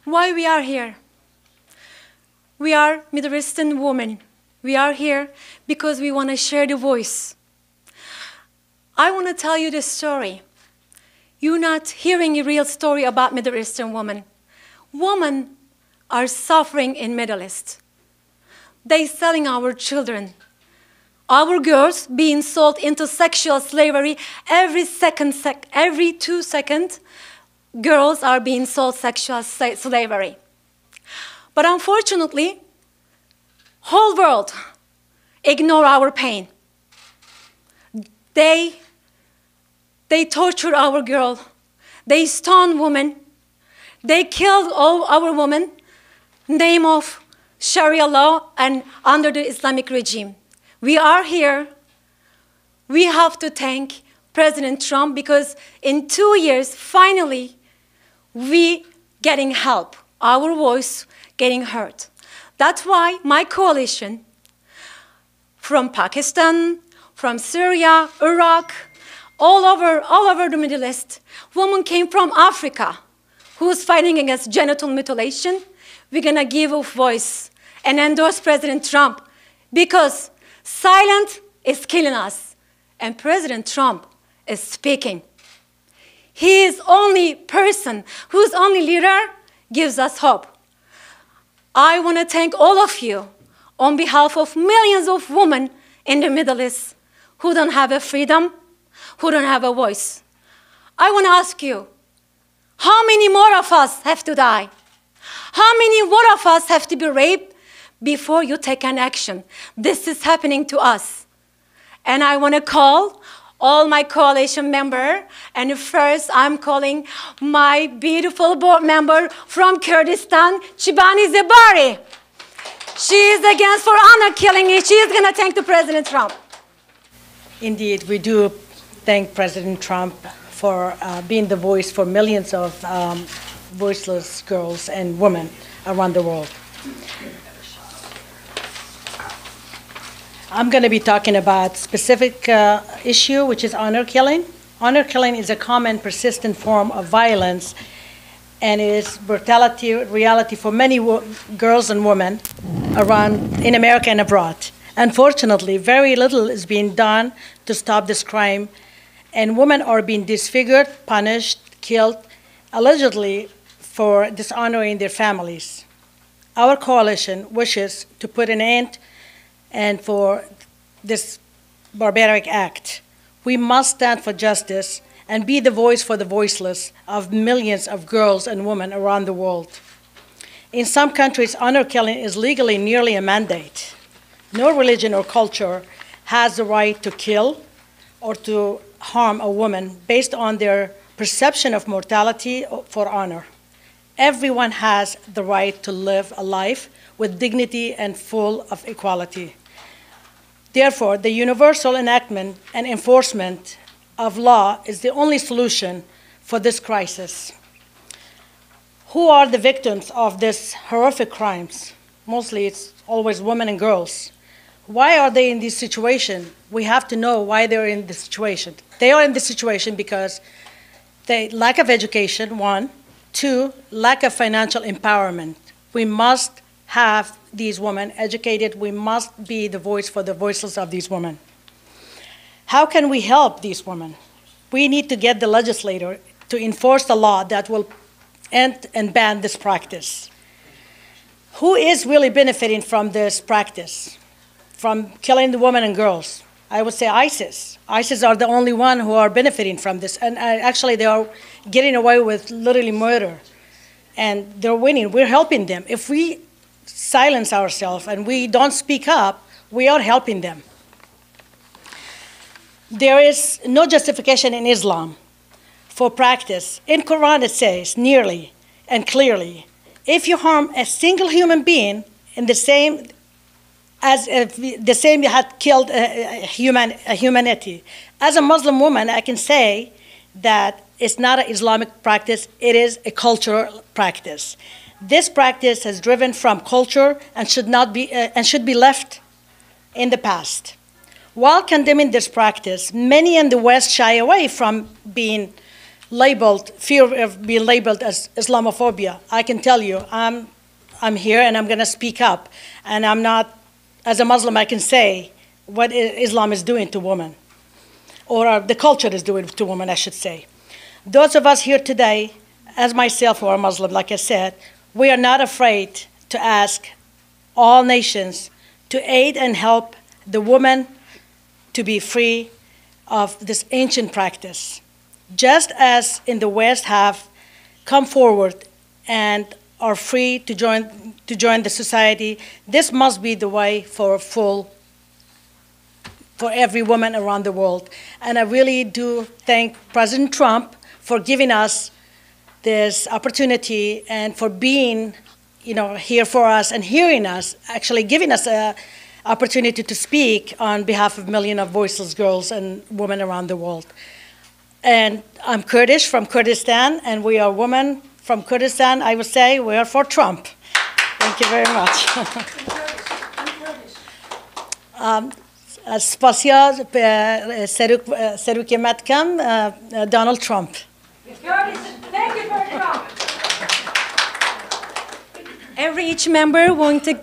Why we are here? We are Middle Eastern women. We are here because we want to share the voice. I want to tell you this story. You're not hearing a real story about Middle Eastern women. Women are suffering in Middle East. They're selling our children. Our girls being sold into sexual slavery every 2 seconds. Girls are being sold sexual slavery. But unfortunately, whole world ignore our pain. They torture our girl. They stone women. They kill all our women in the name of Sharia law and under the Islamic regime. We are here. We have to thank President Trump because in 2 years, finally, we getting help. Our voice getting heard. That's why my coalition from Pakistan, from Syria, Iraq, all over the Middle East, women came from Africa who's fighting against genital mutilation. We're gonna give a voice and endorse President Trump because silence is killing us, and President Trump is speaking. He is only person whose only leader gives us hope. I want to thank all of you on behalf of millions of women in the Middle East who don't have a freedom, who don't have a voice. I want to ask you, how many more of us have to die? How many more of us have to be raped before you take an action? This is happening to us. And I want to call all my coalition members, and first I'm calling my beautiful board member from Kurdistan, Chibani Zebari. She is against for honor killing. She is going to thank the President Trump. Indeed, we do thank President Trump for being the voice for millions of voiceless girls and women around the world. I'm going to be talking about specific issue, which is honor killing. Honor killing is a common, persistent form of violence, and it is brutality, reality for many girls and women around in America and abroad. Unfortunately, very little is being done to stop this crime, and women are being disfigured, punished, killed, allegedly for dishonoring their families. Our coalition wishes to put an end and for this barbaric act. We must stand for justice and be the voice for the voiceless of millions of girls and women around the world. In some countries, honor killing is legally nearly a mandate. No religion or culture has the right to kill or to harm a woman based on their perception of mortality for honor. Everyone has the right to live a life with dignity and full of equality. Therefore, the universal enactment and enforcement of law is the only solution for this crisis. Who are the victims of these horrific crimes? Mostly it's always women and girls. Why are they in this situation? We have to know why they're in this situation. They are in this situation because they lack of education, one. Two, lack of financial empowerment. We must have these women educated. We must be the voice for the voiceless of these women. How can we help these women? We need to get the legislator to enforce the law that will end and ban this practice. Who is really benefiting from this practice, from killing the women and girls? I would say ISIS. ISIS are the only one who are benefiting from this, and actually they are getting away with literally murder, and they're winning. We're helping them. If we silence ourselves and we don't speak up, we are helping them. There is no justification in Islam for practice. In Quran it says nearly and clearly, if you harm a single human being in the same as if the same you had killed humanity. As a Muslim woman, I can say that it's not an Islamic practice, it is a cultural practice. This practice has driven from culture and should be left in the past. While condemning this practice, many in the West shy away from being fear of being labeled as Islamophobia. I can tell you, I'm here and I'm going to speak up. And I'm not, as a Muslim, I can say what Islam is doing to women, or the culture is doing to women, I should say. Those of us here today, as myself who are Muslim, like I said, we are not afraid to ask all nations to aid and help the woman to be free of this ancient practice. Just as in the West have come forward and are free to join the society, this must be the way for every woman around the world. And I really do thank President Trump for giving us this opportunity and for being, here for us and hearing us, actually giving us an opportunity to speak on behalf of millions of voiceless girls and women around the world. And I'm Kurdish from Kurdistan, and we are women from Kurdistan. I would say we are for Trump. Thank you very much. Spasial Seruki Matkam, Donald Trump. Thank you for Trump. Each member want to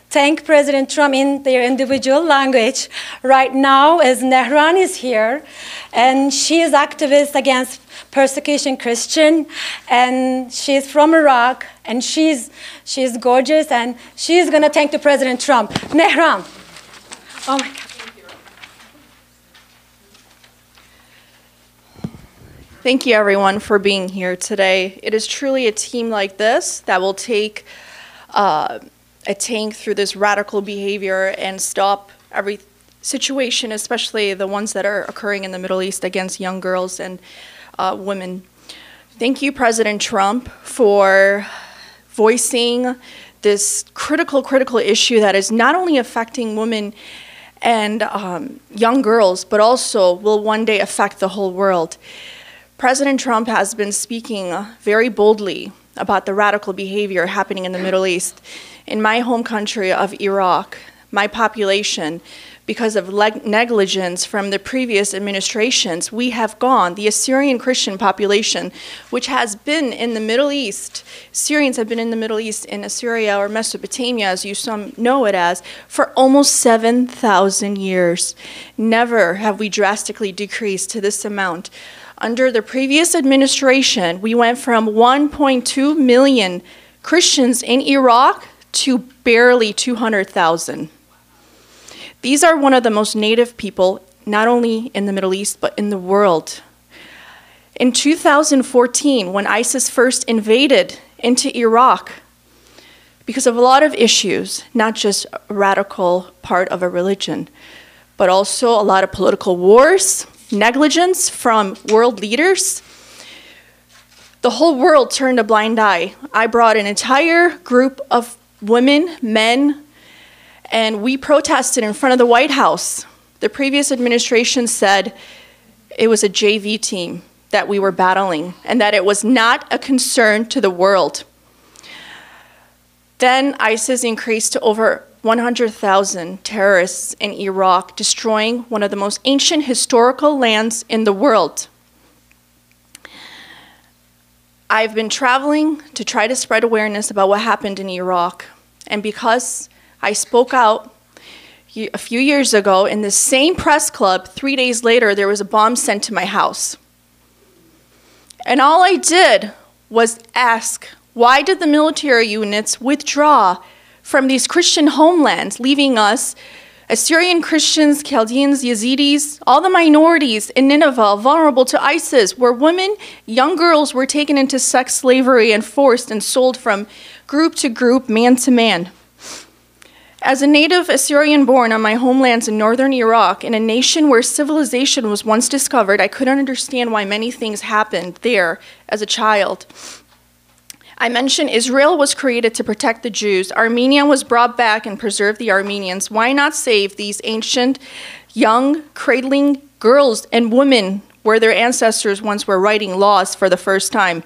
thank President Trump in their individual language. Right now, as Nehran is here, and she is activist against persecution Christian, and she's from Iraq, and she's gorgeous, and she's gonna thank the President Trump. Nehran. Oh my God. Thank you, everyone, for being here today. It is truly a team like this that will take a tank through this radical behavior and stop every situation, especially the ones that are occurring in the Middle East against young girls and women. Thank you, President Trump, for voicing this critical issue that is not only affecting women and young girls, but also will one day affect the whole world. President Trump has been speaking very boldly about the radical behavior happening in the Middle East. In my home country of Iraq, my population, because of negligence from the previous administrations, we have gone, the Assyrian Christian population, which has been in the Middle East, Syrians have been in the Middle East, in Assyria or Mesopotamia, as you some know it as, for almost 7,000 years. Never have we drastically decreased to this amount. Under the previous administration, we went from 1.2 million Christians in Iraq to barely 200,000. These are one of the most native people, not only in the Middle East, but in the world. In 2014, when ISIS first invaded into Iraq, because of a lot of issues, not just a radical part of a religion, but also a lot of political wars, negligence from world leaders, the whole world turned a blind eye. I brought an entire group of women, men, and we protested in front of the White House. The previous administration said it was a JV team that we were battling and that it was not a concern to the world. Then ISIS increased to over 100,000 terrorists in Iraq, destroying one of the most ancient historical lands in the world. I've been traveling to try to spread awareness about what happened in Iraq. And because I spoke out a few years ago in the same press club, 3 days later, there was a bomb sent to my house. And all I did was ask, why did the military units withdraw from these Christian homelands, leaving us, Assyrian Christians, Chaldeans, Yazidis, all the minorities in Nineveh, vulnerable to ISIS, where women, young girls were taken into sex slavery and forced and sold from group to group, man to man. As a native Assyrian born on my homelands in northern Iraq, in a nation where civilization was once discovered, I couldn't understand why many things happened there as a child. I mentioned Israel was created to protect the Jews. Armenia was brought back and preserved the Armenians. Why not save these ancient, young, cradling girls and women where their ancestors once were writing laws for the first time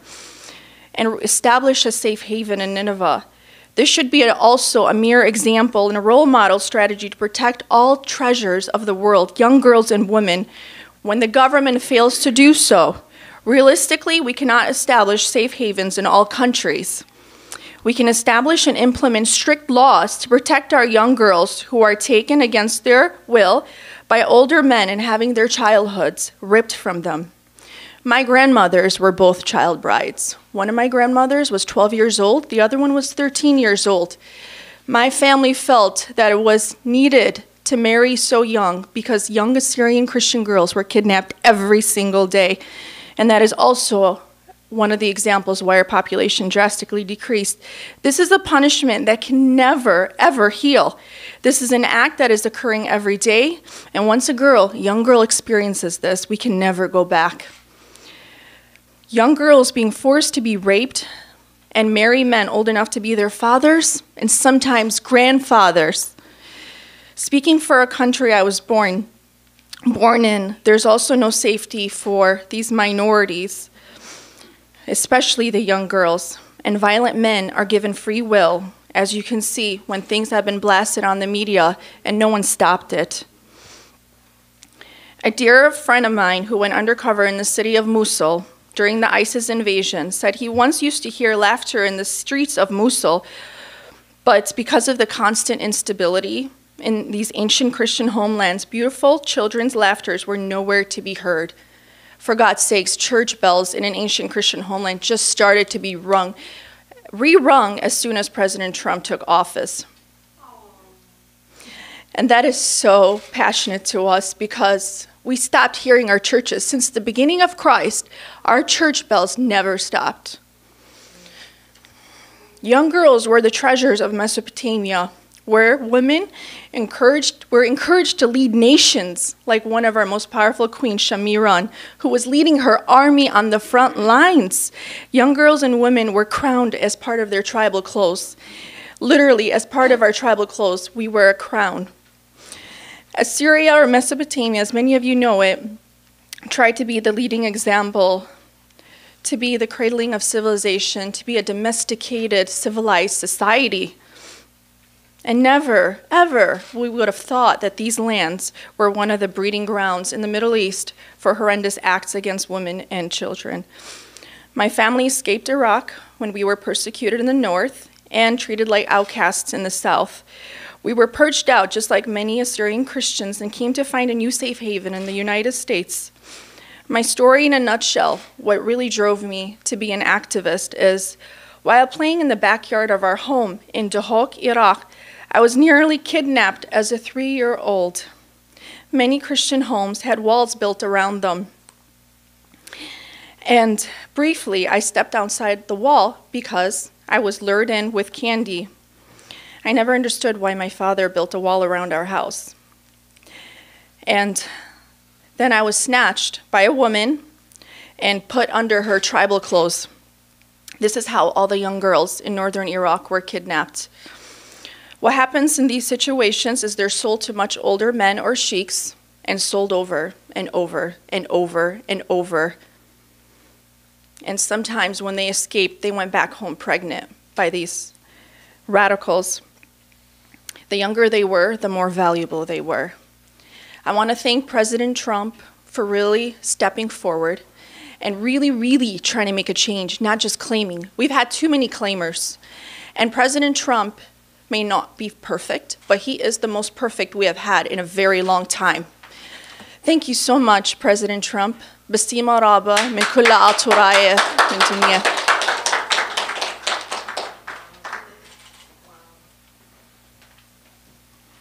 and establish a safe haven in Nineveh? This should be also a mere example and a role model strategy to protect all treasures of the world, young girls and women. When the government fails to do so, Realistically, we cannot establish safe havens in all countries. We can establish and implement strict laws to protect our young girls who are taken against their will by older men and having their childhoods ripped from them. My grandmothers were both child brides. One of my grandmothers was 12 years old, the other one was 13 years old. My family felt that it was needed to marry so young because young Assyrian Christian girls were kidnapped every single day. And that is also one of the examples why our population drastically decreased. This is a punishment that can never, ever heal. This is an act that is occurring every day, and once a young girl experiences this, we can never go back. Young girls being forced to be raped and marry men old enough to be their fathers and sometimes grandfathers. Speaking for a country I was born in, there's also no safety for these minorities, especially the young girls, and violent men are given free will, as you can see when things have been blasted on the media and no one stopped it. A dear friend of mine who went undercover in the city of Mosul during the ISIS invasion said he once used to hear laughter in the streets of Mosul, but because of the constant instability in these ancient Christian homelands, beautiful children's laughters were nowhere to be heard. For God's sakes, church bells in an ancient Christian homeland just started to be re-rung as soon as President Trump took office. And that is so passionate to us because we stopped hearing our churches. Since the beginning of Christ, our church bells never stopped. Young girls were the treasures of Mesopotamia, where women were encouraged to lead nations, like one of our most powerful queens, Shamiran, who was leading her army on the front lines. Young girls and women were crowned as part of their tribal clothes. Literally, as part of our tribal clothes, we wear a crown. Assyria, or Mesopotamia, as many of you know it, tried to be the leading example, to be the cradling of civilization, to be a domesticated, civilized society. And never, ever, we would have thought that these lands were one of the breeding grounds in the Middle East for horrendous acts against women and children. My family escaped Iraq when we were persecuted in the north and treated like outcasts in the south. We were purged out, just like many Assyrian Christians, and came to find a new safe haven in the United States. My story in a nutshell, what really drove me to be an activist is, while playing in the backyard of our home in Duhok, Iraq, I was nearly kidnapped as a 3-year-old. Many Christian homes had walls built around them. And briefly, I stepped outside the wall because I was lured in with candy. I never understood why my father built a wall around our house. And then I was snatched by a woman and put under her tribal clothes. This is how all the young girls in northern Iraq were kidnapped. What happens in these situations is they're sold to much older men or sheiks and sold over and over and over and over. And sometimes when they escaped, they went back home pregnant by these radicals. The younger they were, the more valuable they were. I want to thank President Trump for really stepping forward and really, really trying to make a change, not just claiming. We've had too many claimers. And President Trump may not be perfect, but he is the most perfect we have had in a very long time. Thank you so much, President Trump. Basima Raba min kulla aturaya min dunya.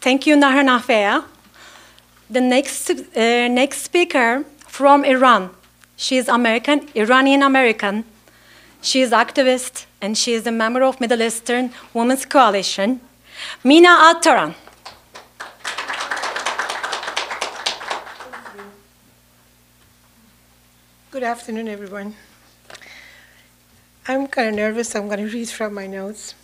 Thank you, Nahar Nafea. The next speaker from Iran. She is American, Iranian-American. She is activist, and she is a member of Middle Eastern Women's Coalition. Mina Attaran. Good afternoon, everyone. I'm kind of nervous. I'm going to read from my notes.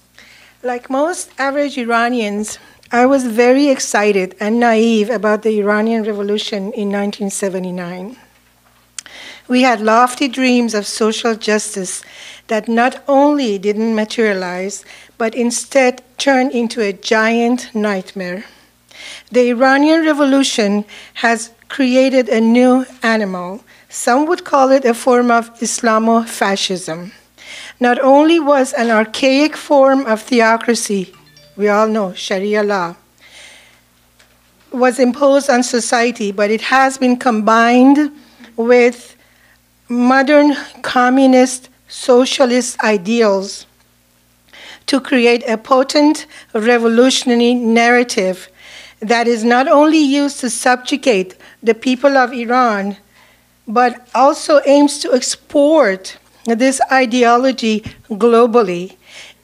Like most average Iranians, I was very excited and naive about the Iranian Revolution in 1979. We had lofty dreams of social justice that not only didn't materialize, but instead turned into a giant nightmare. The Iranian Revolution has created a new animal. Some would call it a form of Islamofascism. Not only was an archaic form of theocracy, we all know Sharia law, was imposed on society, but it has been combined with modern communist socialist ideals to create a potent revolutionary narrative that is not only used to subjugate the people of Iran, but also aims to export this ideology globally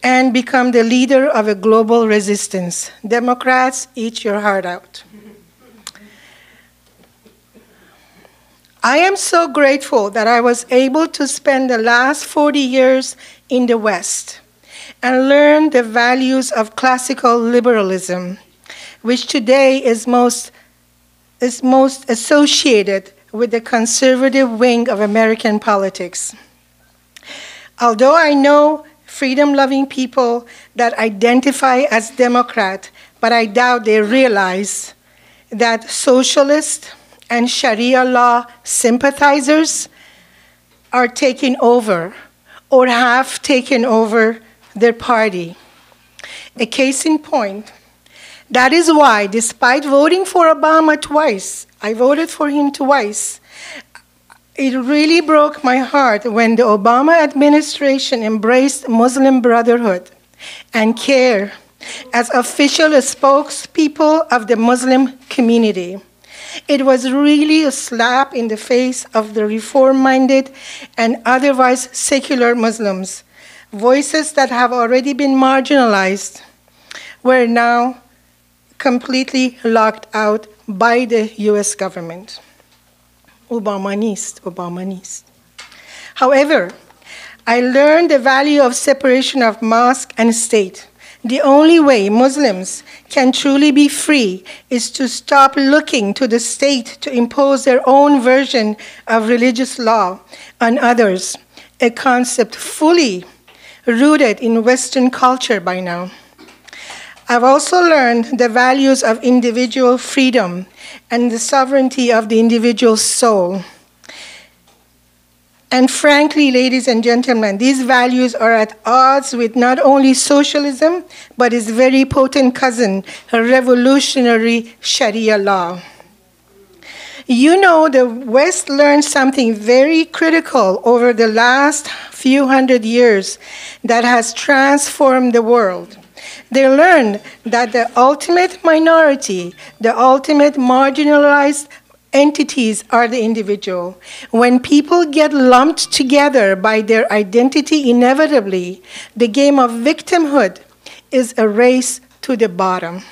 and become the leader of a global resistance. Democrats, eat your heart out. I am so grateful that I was able to spend the last 40 years in the West and learn the values of classical liberalism, which today is most associated with the conservative wing of American politics. Although I know freedom-loving people that identify as Democrat, but I doubt they realize that socialist and Sharia law sympathizers are taking over or have taken over their party. A case in point, that is why, despite voting for Obama twice, I voted for him twice, it really broke my heart when the Obama administration embraced Muslim Brotherhood and CARE as official spokespeople of the Muslim community. It was really a slap in the face of the reform-minded and otherwise secular Muslims. Voices that have already been marginalized were now completely locked out by the US government. Obama needs. However, I learned the value of separation of mosque and state. The only way Muslims can truly be free is to stop looking to the state to impose their own version of religious law on others, a concept fully rooted in Western culture by now. I've also learned the values of individual freedom and the sovereignty of the individual soul. And frankly, ladies and gentlemen, these values are at odds with not only socialism, but its very potent cousin, a revolutionary Sharia law. You know, the West learned something very critical over the last few hundred years that has transformed the world. They learned that the ultimate minority, the ultimate marginalized entities are the individual. When people get lumped together by their identity inevitably, the game of victimhood is a race to the bottom.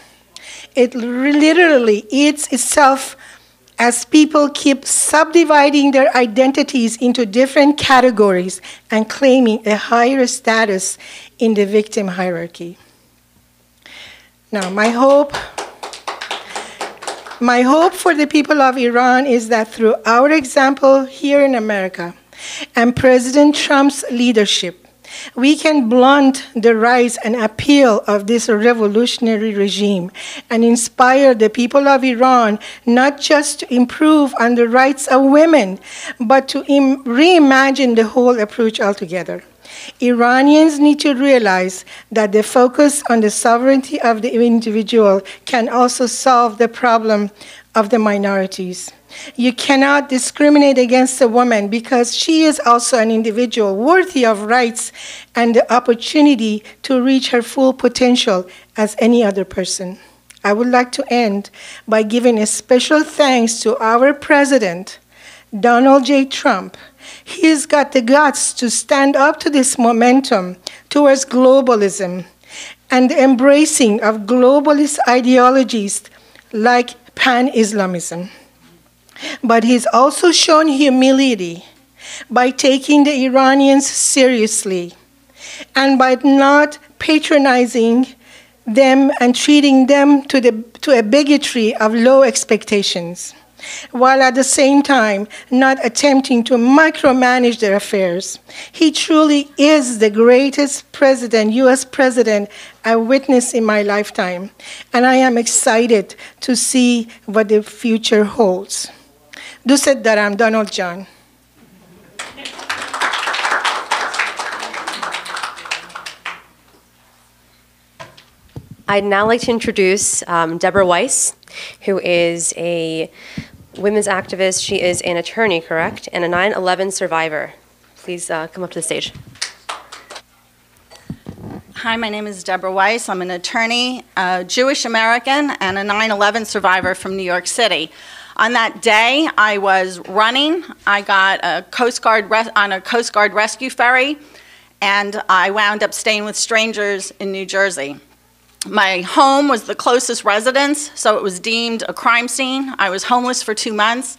It literally eats itself as people keep subdividing their identities into different categories and claiming a higher status in the victim hierarchy. Now, my hope for the people of Iran is that through our example here in America and President Trump's leadership, we can blunt the rise and appeal of this revolutionary regime and inspire the people of Iran not just to improve on the rights of women, but to reimagine the whole approach altogether. Iranians need to realize that the focus on the sovereignty of the individual can also solve the problem of the minorities. You cannot discriminate against a woman because she is also an individual worthy of rights and the opportunity to reach her full potential as any other person. I would like to end by giving a special thanks to our president, Donald J. Trump. He's got the guts to stand up to this momentum towards globalism and the embracing of globalist ideologies like pan-Islamism. But he's also shown humility by taking the Iranians seriously and by not patronizing them and treating them to a bigotry of low expectations, while at the same time not attempting to micromanage their affairs. He truly is the greatest president, US president, I witnessed in my lifetime, and I am excited to see what the future holds. Duset Daram, Donald John. I'd now like to introduce Deborah Weiss, who is a women's activist. She is an attorney, correct? And a 9/11 survivor. Please come up to the stage. Hi, my name is Deborah Weiss. I'm an attorney, a Jewish American, and a 9/11 survivor from New York City. On that day, I was running. I got a on a Coast Guard rescue ferry, and I wound up staying with strangers in New Jersey. My home was the closest residence, so it was deemed a crime scene. I was homeless for 2 months,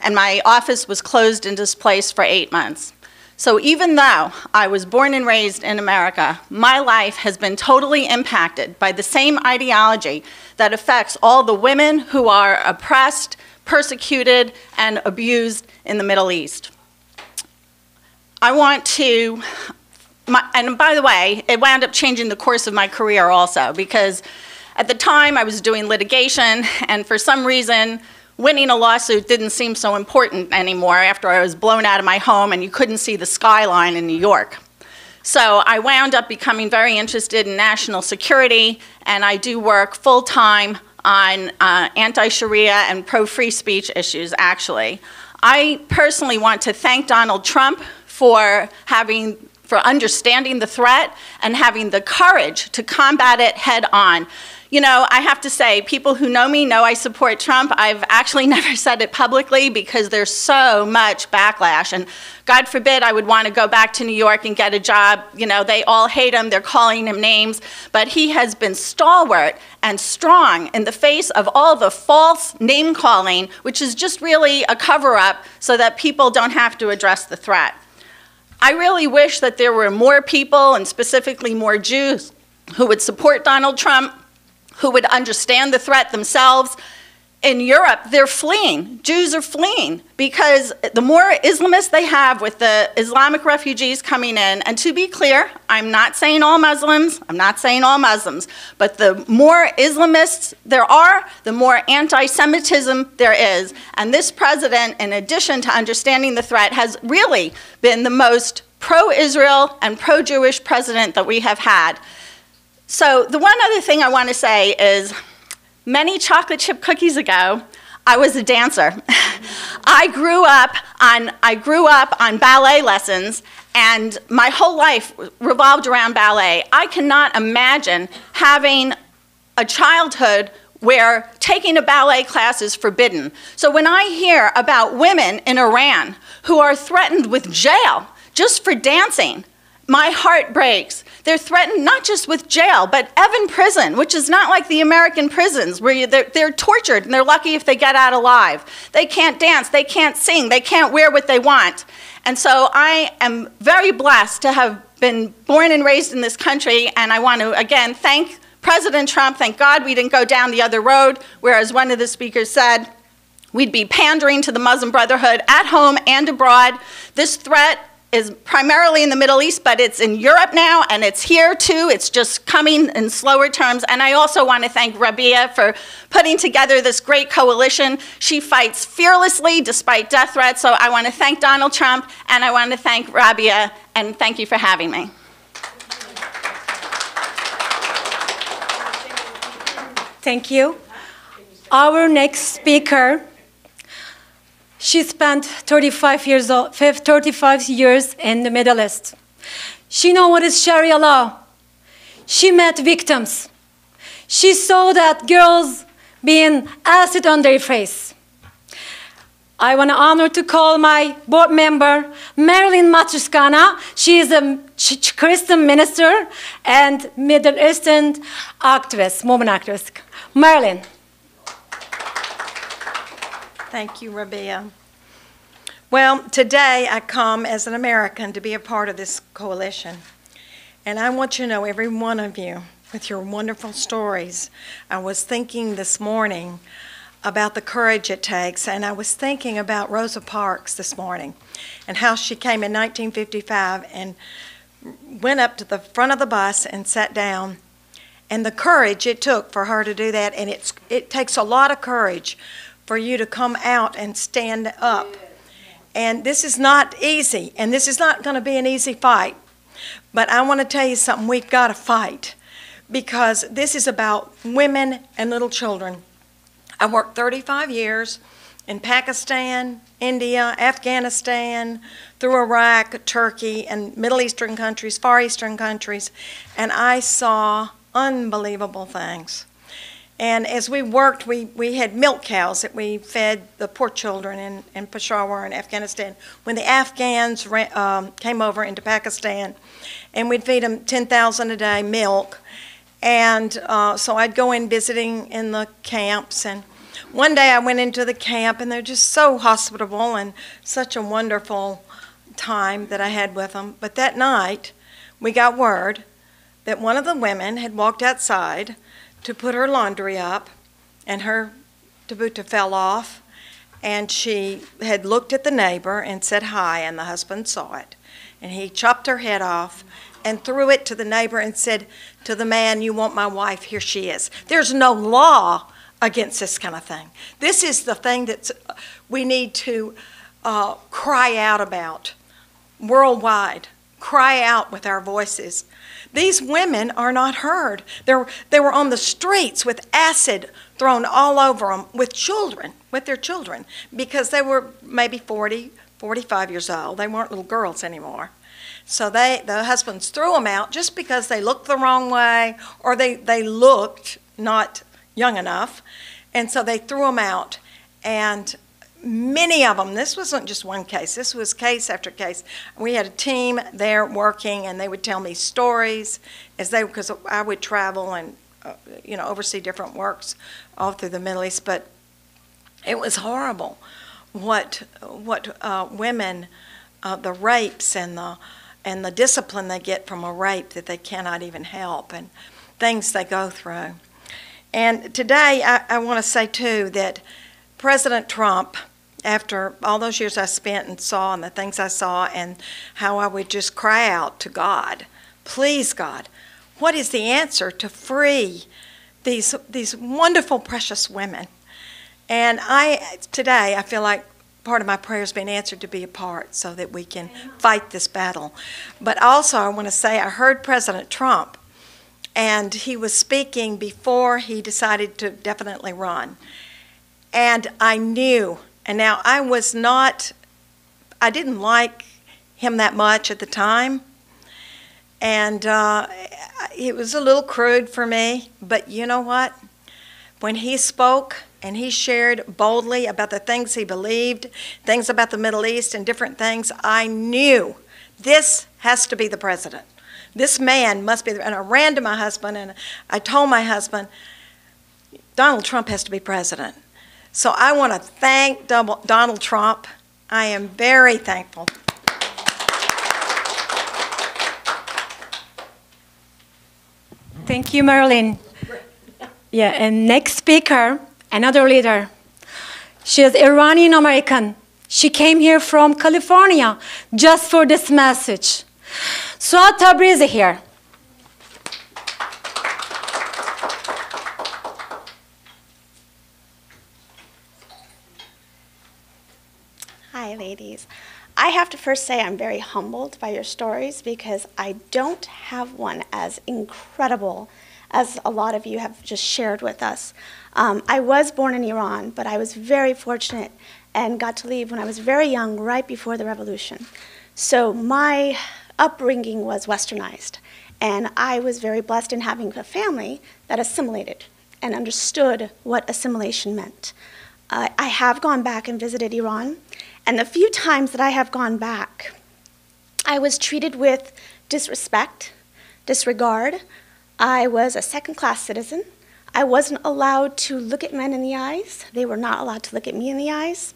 and my office was closed and displaced for 8 months. So even though I was born and raised in America, my life has been totally impacted by the same ideology that affects all the women who are oppressed, persecuted, and abused in the Middle East. I want to, and by the way, it wound up changing the course of my career also, because at the time I was doing litigation, and for some reason, winning a lawsuit didn't seem so important anymore after I was blown out of my home and you couldn't see the skyline in New York. So I wound up becoming very interested in national security, and I do work full-time on anti-Sharia and pro-free speech issues, actually. I personally want to thank Donald Trump for understanding the threat and having the courage to combat it head-on. You know, I have to say, people who know me know I support Trump. I've actually never said it publicly because there's so much backlash. And God forbid I would want to go back to New York and get a job. You know, they all hate him. They're calling him names. But he has been stalwart and strong in the face of all the false name-calling, which is just really a cover-up so that people don't have to address the threat. I really wish that there were more people, and specifically more Jews, who would support Donald Trump, who would understand the threat themselves. In Europe, they're fleeing. Jews are fleeing because the more Islamists they have with the Islamic refugees coming in, and to be clear, I'm not saying all Muslims, but the more Islamists there are, the more anti-Semitism there is. And this president, in addition to understanding the threat, has really been the most pro-Israel and pro-Jewish president that we have had. So the one other thing I want to say is, many chocolate chip cookies ago, I was a dancer. I grew up on ballet lessons, and my whole life revolved around ballet. I cannot imagine having a childhood where taking a ballet class is forbidden. So when I hear about women in Iran who are threatened with jail just for dancing, my heart breaks. They're threatened not just with jail, but Evin prison, which is not like the American prisons where they're tortured and they're lucky if they get out alive. They can't dance, they can't sing, they can't wear what they want. And so I am very blessed to have been born and raised in this country, and I want to again thank President Trump. Thank God we didn't go down the other road, whereas one of the speakers said we'd be pandering to the Muslim Brotherhood at home and abroad. This threat is primarily in the Middle East, but it's in Europe now, and it's here too. It's just coming in slower terms. And I also want to thank Rabia for putting together this great coalition. She fights fearlessly despite death threats. So I want to thank Donald Trump, and I want to thank Rabia, and thank you for having me. Thank you. Our next speaker, she spent 35 years in the Middle East. She knows what is Sharia law. She met victims. She saw that girls being acid on their face. I want to honor to call my board member, Marilyn Matruskana. She is a Christian minister and Middle Eastern activist, woman activist. Marilyn. Thank you, Rabia. Well, today I come as an American to be a part of this coalition. And I want you to know, every one of you, with your wonderful stories. I was thinking this morning about the courage it takes, and I was thinking about Rosa Parks this morning and how she came in 1955 and went up to the front of the bus and sat down, and the courage it took for her to do that. And it takes a lot of courage for you to come out and stand up. And this is not easy, and this is not going to be an easy fight. But I want to tell you something, we've got to fight, because this is about women and little children. I worked 35 years in Pakistan, India, Afghanistan, through Iraq, Turkey, and Middle Eastern countries, Far Eastern countries, and I saw unbelievable things. And as we worked, we had milk cows that we fed the poor children in Peshawar and Afghanistan. When the Afghans came over into Pakistan, and we'd feed them 10,000 a day milk. And so I'd go in visiting in the camps. And one day I went into the camp, and they're just so hospitable and such a wonderful time that I had with them. But that night, we got word that one of the women had walked outside to put her laundry up, and her tabuta fell off, and she had looked at the neighbor and said hi, and the husband saw it. And he chopped her head off and threw it to the neighbor and said to the man, "You want my wife? Here she is." There's no law against this kind of thing. This is the thing that we need to cry out about worldwide. Cry out with our voices. These women are not heard. They were on the streets with acid thrown all over them with their children, because they were maybe 40, 45 years old. They weren't little girls anymore. So the husbands threw them out just because they looked the wrong way, or they looked not young enough. And so they threw them out. And many of them, this wasn't just one case, this was case after case. We had a team there working, and they would tell me stories because I would travel and oversee different works all through the Middle East. But it was horrible what women, the rapes and the discipline they get from a rape that they cannot even help, and things they go through. And today I want to say too that President Trump, after all those years I spent and saw, and the things I saw, and how I would just cry out to God, please God, what is the answer to free these wonderful, precious women? And today I feel like part of my prayer has been answered to be a part so that we can fight this battle. But also I want to say I heard President Trump, and he was speaking before he decided to definitely run. And I knew, and now I didn't like him that much at the time, and it was a little crude for me, but you know what? When he spoke and he shared boldly about the things he believed, things about the Middle East and different things, I knew this has to be the president. This man must be, and I ran to my husband and I told my husband, Donald Trump has to be president. So I want to thank Donald Trump. I am very thankful. Thank you, Marilyn. Yeah, and next speaker, another leader. She is Iranian-American. She came here from California just for this message. Suad Tabrizi here. Hi, ladies. I have to first say I'm very humbled by your stories, because I don't have one as incredible as a lot of you have just shared with us. I was born in Iran, but I was very fortunate and got to leave when I was very young, right before the revolution. So my upbringing was westernized, and I was very blessed in having a family that assimilated and understood what assimilation meant. I have gone back and visited Iran, and the few times that I have gone back, I was treated with disrespect, disregard. I was a second-class citizen. I wasn't allowed to look at men in the eyes. They were not allowed to look at me in the eyes.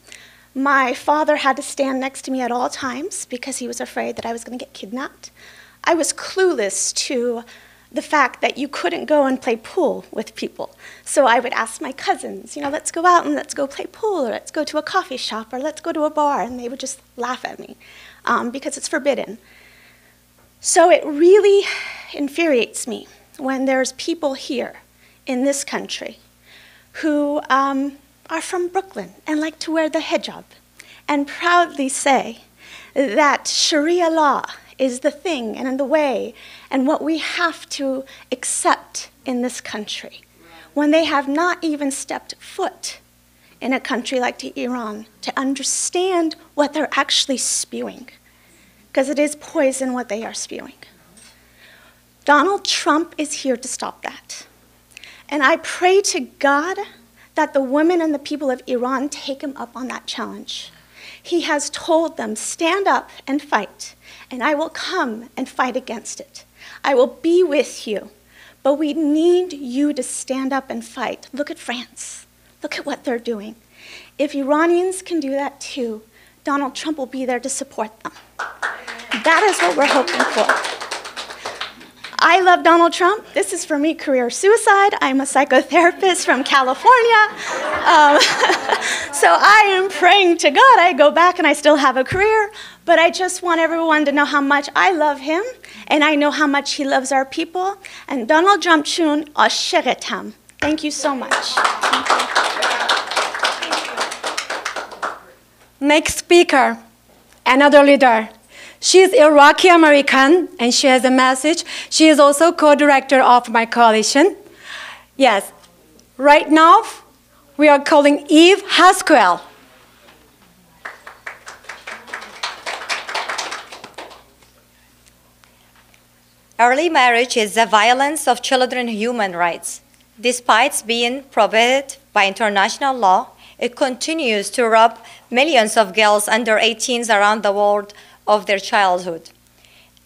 My father had to stand next to me at all times because he was afraid that I was going to get kidnapped. I was clueless to the fact that you couldn't go and play pool with people. So I would ask my cousins, let's go out and let's go play pool, or let's go to a coffee shop, or let's go to a bar, and they would just laugh at me because it's forbidden. So it really infuriates me when there's people here in this country who are from Brooklyn and like to wear the hijab and proudly say that Sharia law is the thing and the way and what we have to accept in this country, when they have not even stepped foot in a country like Iran to understand what they're actually spewing, because it is poison what they are spewing. Donald Trump is here to stop that. And I pray to God that the women and the people of Iran take him up on that challenge. He has told them, stand up and fight, and I will come and fight against it. I will be with you, but we need you to stand up and fight. Look at France. Look at what they're doing. If Iranians can do that too, Donald Trump will be there to support them. That is what we're hoping for. I love Donald Trump. This is, for me, career suicide. I'm a psychotherapist from California. So I am praying to God I go back and I still have a career, but I just want everyone to know how much I love him, and I know how much he loves our people. And Donald Trump chun ashighetam. Thank you so much. Next speaker, another leader. She is Iraqi-American, and she has a message. She is also co-director of my coalition. Yes, right now, we are calling Eve Hasquel. Early marriage is the violence of children's human rights. Despite being prohibited by international law, it continues to rob millions of girls under 18s around the world of their childhood.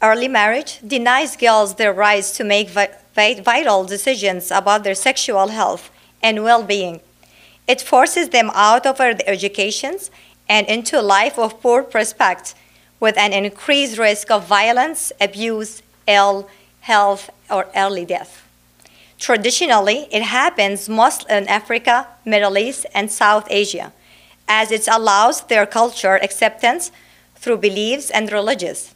Early marriage denies girls their rights to make vital decisions about their sexual health and well-being. It forces them out of their educations and into a life of poor prospect, with an increased risk of violence, abuse, ill health, or early death. Traditionally, it happens most in Africa, Middle East, and South Asia, as it allows their culture acceptance through beliefs and religions.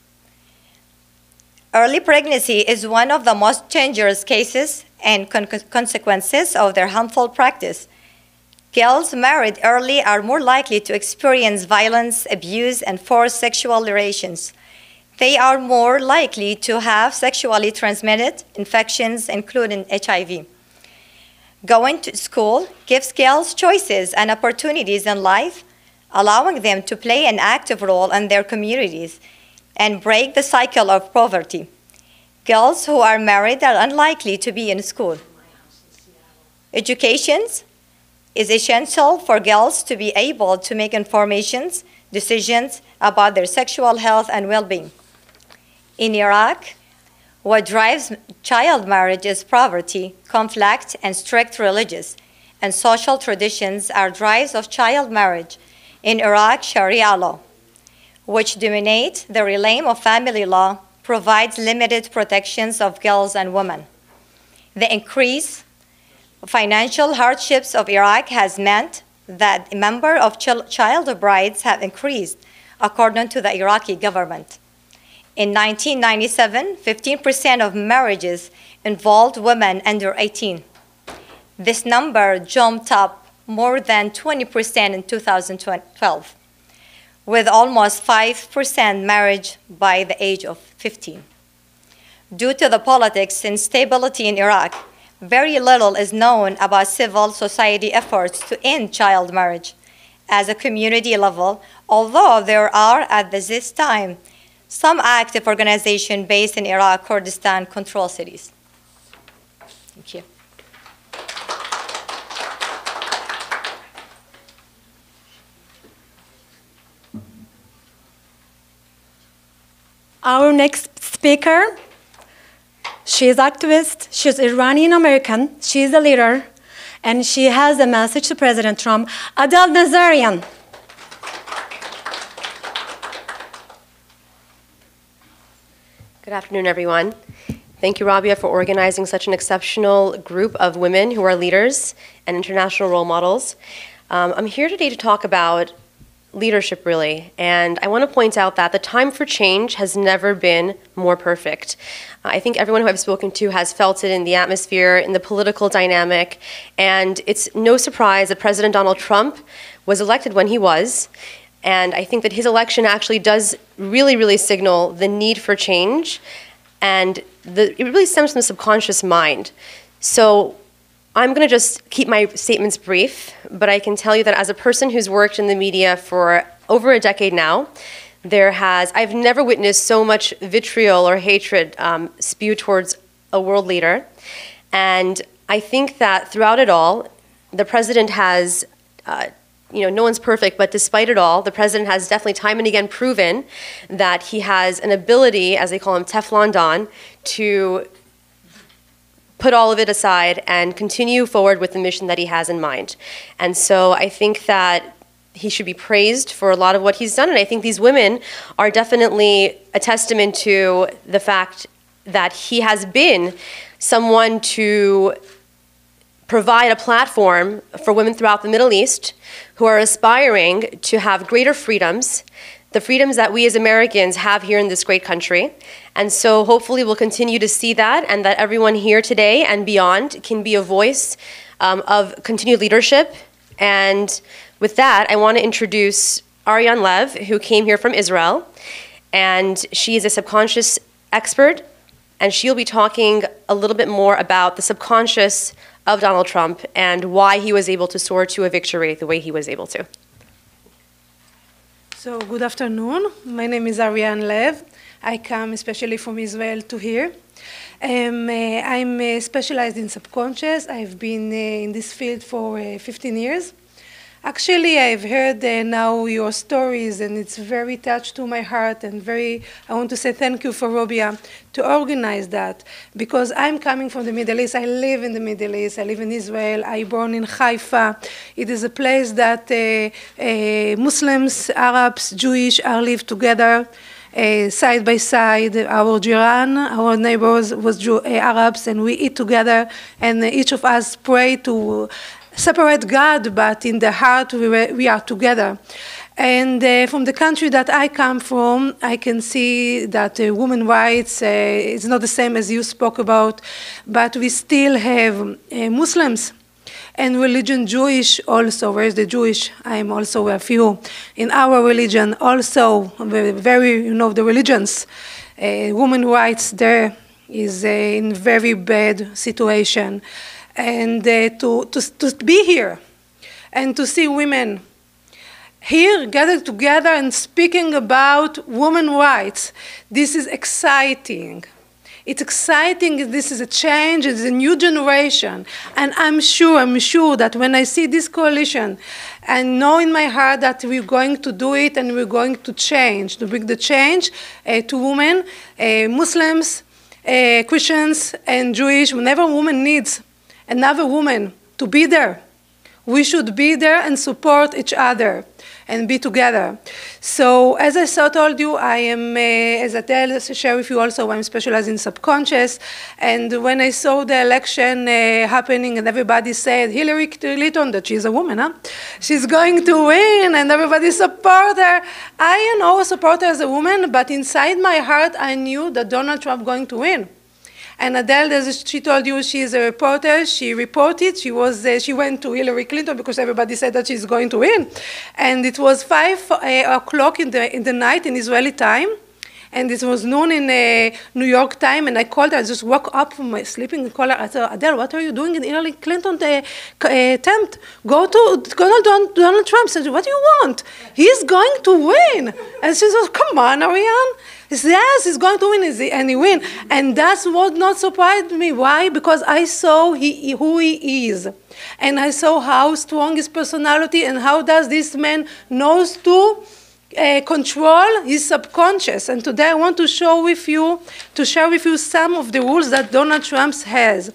Early pregnancy is one of the most dangerous cases and consequences of their harmful practice. Girls married early are more likely to experience violence, abuse, and forced sexual relations. They are more likely to have sexually transmitted infections, including HIV. Going to school gives girls choices and opportunities in life, allowing them to play an active role in their communities and break the cycle of poverty. Girls who are married are unlikely to be in school. Education is essential for girls to be able to make information decisions about their sexual health and well-being. In Iraq, what drives child marriage is poverty, conflict, and strict religious and social traditions are drives of child marriage. In Iraq, Sharia law, which dominates the realm of family law, provides limited protections of girls and women. The increased financial hardships of Iraq has meant that the number of child brides have increased, according to the Iraqi government. In 1997, 15% of marriages involved women under 18. This number jumped up more than 20% in 2012, with almost 5% marriage by the age of 15. Due to the politics and instability in Iraq, very little is known about civil society efforts to end child marriage as a community level, although there are at this time some active organizations based in Iraq Kurdistan control cities. Thank you. Our next speaker, she is activist, she's Iranian-American, she's a leader, and she has a message to President Trump. Adel Nazarian. Good afternoon, everyone. Thank you, Rabia, for organizing such an exceptional group of women who are leaders and international role models. I'm here today to talk about leadership, really. And I want to point out that the time for change has never been more perfect. I think everyone who I've spoken to has felt it in the atmosphere, in the political dynamic, and it's no surprise that President Donald Trump was elected when he was. And I think that his election actually does really signal the need for change, and it really stems from the subconscious mind. So I'm going to just keep my statements brief, but I can tell you that as a person who's worked in the media for over a decade now, I've never witnessed so much vitriol or hatred spewed towards a world leader. And I think that throughout it all, the president has, no one's perfect, but despite it all, the president has definitely time and again proven that he has an ability, as they call him, Teflon Don, to put all of it aside and continue forward with the mission that he has in mind. And so I think that he should be praised for a lot of what he's done, and I think these women are definitely a testament to the fact that he has been someone to provide a platform for women throughout the Middle East who are aspiring to have greater freedoms, the freedoms that we as Americans have here in this great country. And so hopefully we'll continue to see that, and that everyone here today and beyond can be a voice of continued leadership. And with that, I want to introduce Ariane Lev, who came here from Israel, and she is a subconscious expert, and she'll be talking a little bit more about the subconscious of Donald Trump and why he was able to soar to a victory the way he was able to. So good afternoon. My name is Ariane Lev. I come especially from Israel to here. I'm specialized in subconscious. I've been in this field for 15 years. Actually, I've heard now your stories, and it's very touched to my heart, and I want to say thank you for Robia to organize that, because I'm coming from the Middle East. I live in the Middle East. I live in Israel. I born in Haifa. It is a place that Muslims, Arabs, Jewish live together. Side by side, our jiran, our neighbors was Arabs, and we eat together, and each of us pray to separate God, but in the heart we are together. And from the country that I come from, I can see that women's rights is not the same as you spoke about, but we still have Muslims and religion Jewish also. Where's the Jewish? I'm also a few. In our religion also, the religions, women's rights there is in very bad situation. And to be here and to see women here gathered together and speaking about women's rights, this is exciting. It's exciting. This is a change. It's a new generation. And I'm sure that when I see this coalition, I know in my heart that we're going to do it, and we're going to change, to bring the change to women, Muslims, Christians, and Jewish. Whenever a woman needs another woman to be there, we should be there and support each other and be together. So as I told you, I am, as I share with you also, I'm specialized in subconscious. And when I saw the election happening and everybody said, Hillary Clinton, that she's a woman, she's going to win, and everybody support her. I support her as a woman, but inside my heart, I knew that Donald Trump going to win. And Adele, as she told you, she is a reporter. She reported. She went to Hillary Clinton because everybody said that she's going to win. And it was 5 o'clock in the night in Israeli time. And it was noon in New York time, and I called her. I just woke up from my sleeping and called her. I said, Adele, what are you doing in Hillary Clinton attempt? Go to Donald Trump. I said, what do you want? He's going to win. And she said, come on, Ariane. He said, yes, he's going to win, and he win. And that's what not surprised me. Why? Because I saw who he is. And I saw how strong his personality, and how does this man knows to control his subconscious. And today I want to share with you some of the rules that Donald Trump has.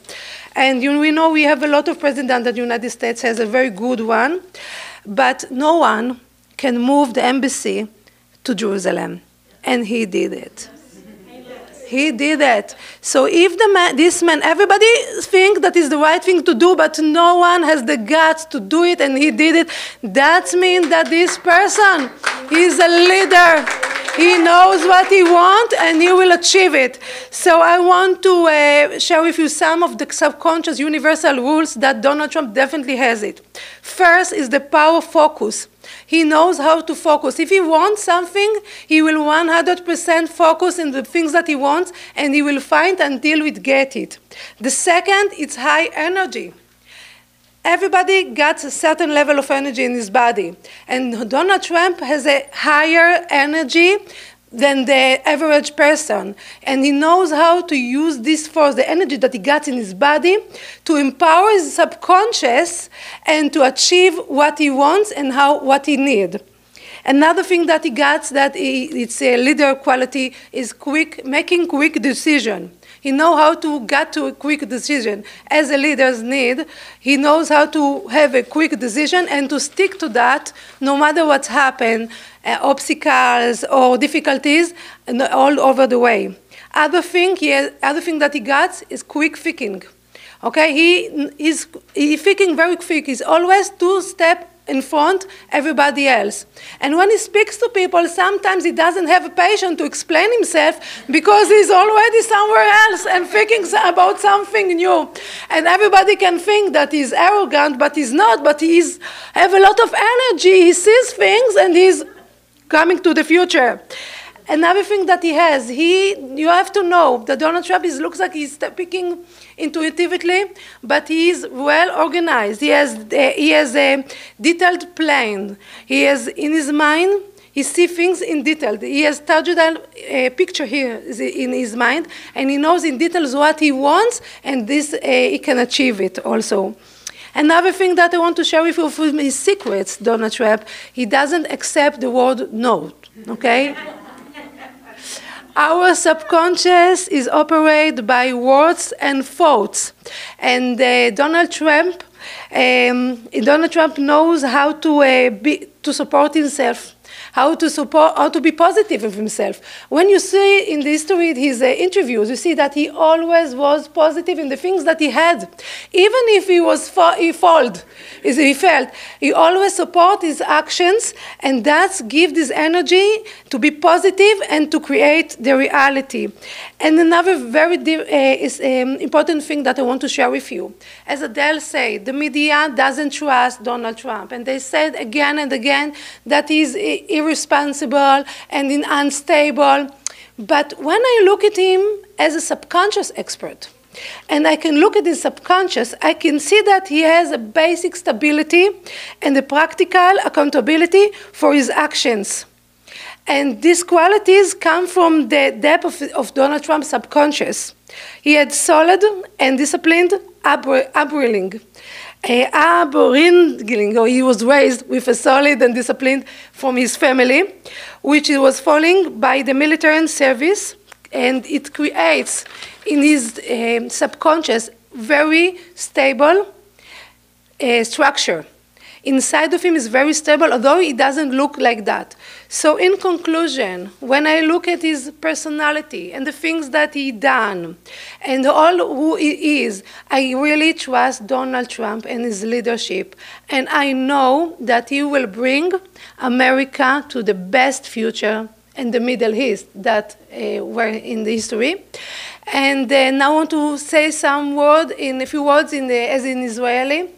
And we know we have a lot of presidents that the United States has a very good one, but no one can move the embassy to Jerusalem. And he did it. he did it. So if this man, everybody thinks that is the right thing to do, but no one has the guts to do it, and he did it, that means that this person is a leader. He knows what he wants, and he will achieve it. So I want to share with you some of the subconscious universal rules that Donald Trump definitely has it. First is the power of focus. He knows how to focus. If he wants something, he will 100% focus in the things that he wants, and he will find until we get it. The second is high energy. Everybody gets a certain level of energy in his body, and Donald Trump has a higher energy than the average person, and he knows how to use this force, the energy that he got in his body, to empower his subconscious and to achieve what he wants and what he needs. Another thing that he got that it's a leader quality is making quick decision. He knows how to get to a quick decision. As a leader's need, he knows how to have a quick decision and to stick to that no matter what's happened, obstacles or difficulties all over the way. Other thing that he got is quick thinking. Okay, he's thinking very quick. He's always 2 steps in front everybody else. And when he speaks to people, sometimes he doesn't have a patience to explain himself because he's already somewhere else and thinking about something new. And everybody can think that he's arrogant, but he's not, but he's have a lot of energy. He sees things and he's coming to the future. Another thing that he has, you have to know that Donald Trump looks like he's speaking intuitively, but he is well organized. He has a detailed plan. He has in his mind, he sees things in detail. He has targeted picture here in his mind, and he knows in details what he wants, and this he can achieve it also. Another thing that I want to share with you from his secrets, Donald Trump, he doesn't accept the word no, okay? Our subconscious is operated by words and thoughts, and Donald Trump knows how to support himself, how to be positive of himself. When you see in the history of his interviews, you see that he always was positive in the things that he had, even if he failed. He always support his actions, and that gives this energy to be positive and to create the reality. And another very important thing that I want to share with you. As Adele said, the media doesn't trust Donald Trump, and they said again and again that he's irresponsible and unstable. But when I look at him as a subconscious expert, and I can look at his subconscious, I can see that he has a basic stability and a practical accountability for his actions. And these qualities come from the depth of Donald Trump's subconscious. He had solid and disciplined upbringing. Or he was raised with a solid and disciplined from his family, which he was following by the military service, and it creates in his subconscious very stable structure. Inside of him is very stable, although it doesn't look like that. So in conclusion, when I look at his personality and the things that he done and all who he is, I really trust Donald Trump and his leadership. And I know that he will bring America to the best future in the Middle East that were in the history. And now I want to say a few words as in Israeli.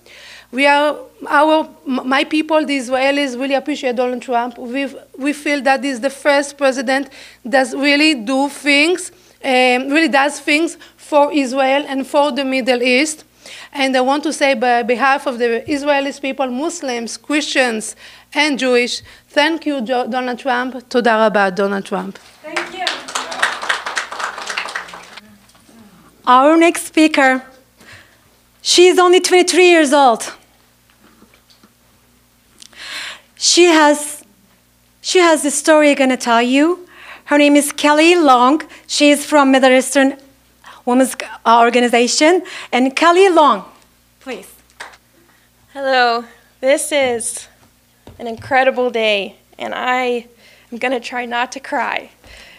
My people, the Israelis, really appreciate Donald Trump. We feel that he's the first president that really does things for Israel and for the Middle East. And I want to say, by behalf of the Israeli people, Muslims, Christians, and Jewish, thank you, Donald Trump. Toda rabah, Donald Trump. Thank you. Our next speaker, she is only 23 years old. She has a story I'm going to tell you. Her name is Kelly Long. She is from Middle Eastern Women's Organization. And Kelly Long, please. Hello. This is an incredible day, and I am going to try not to cry,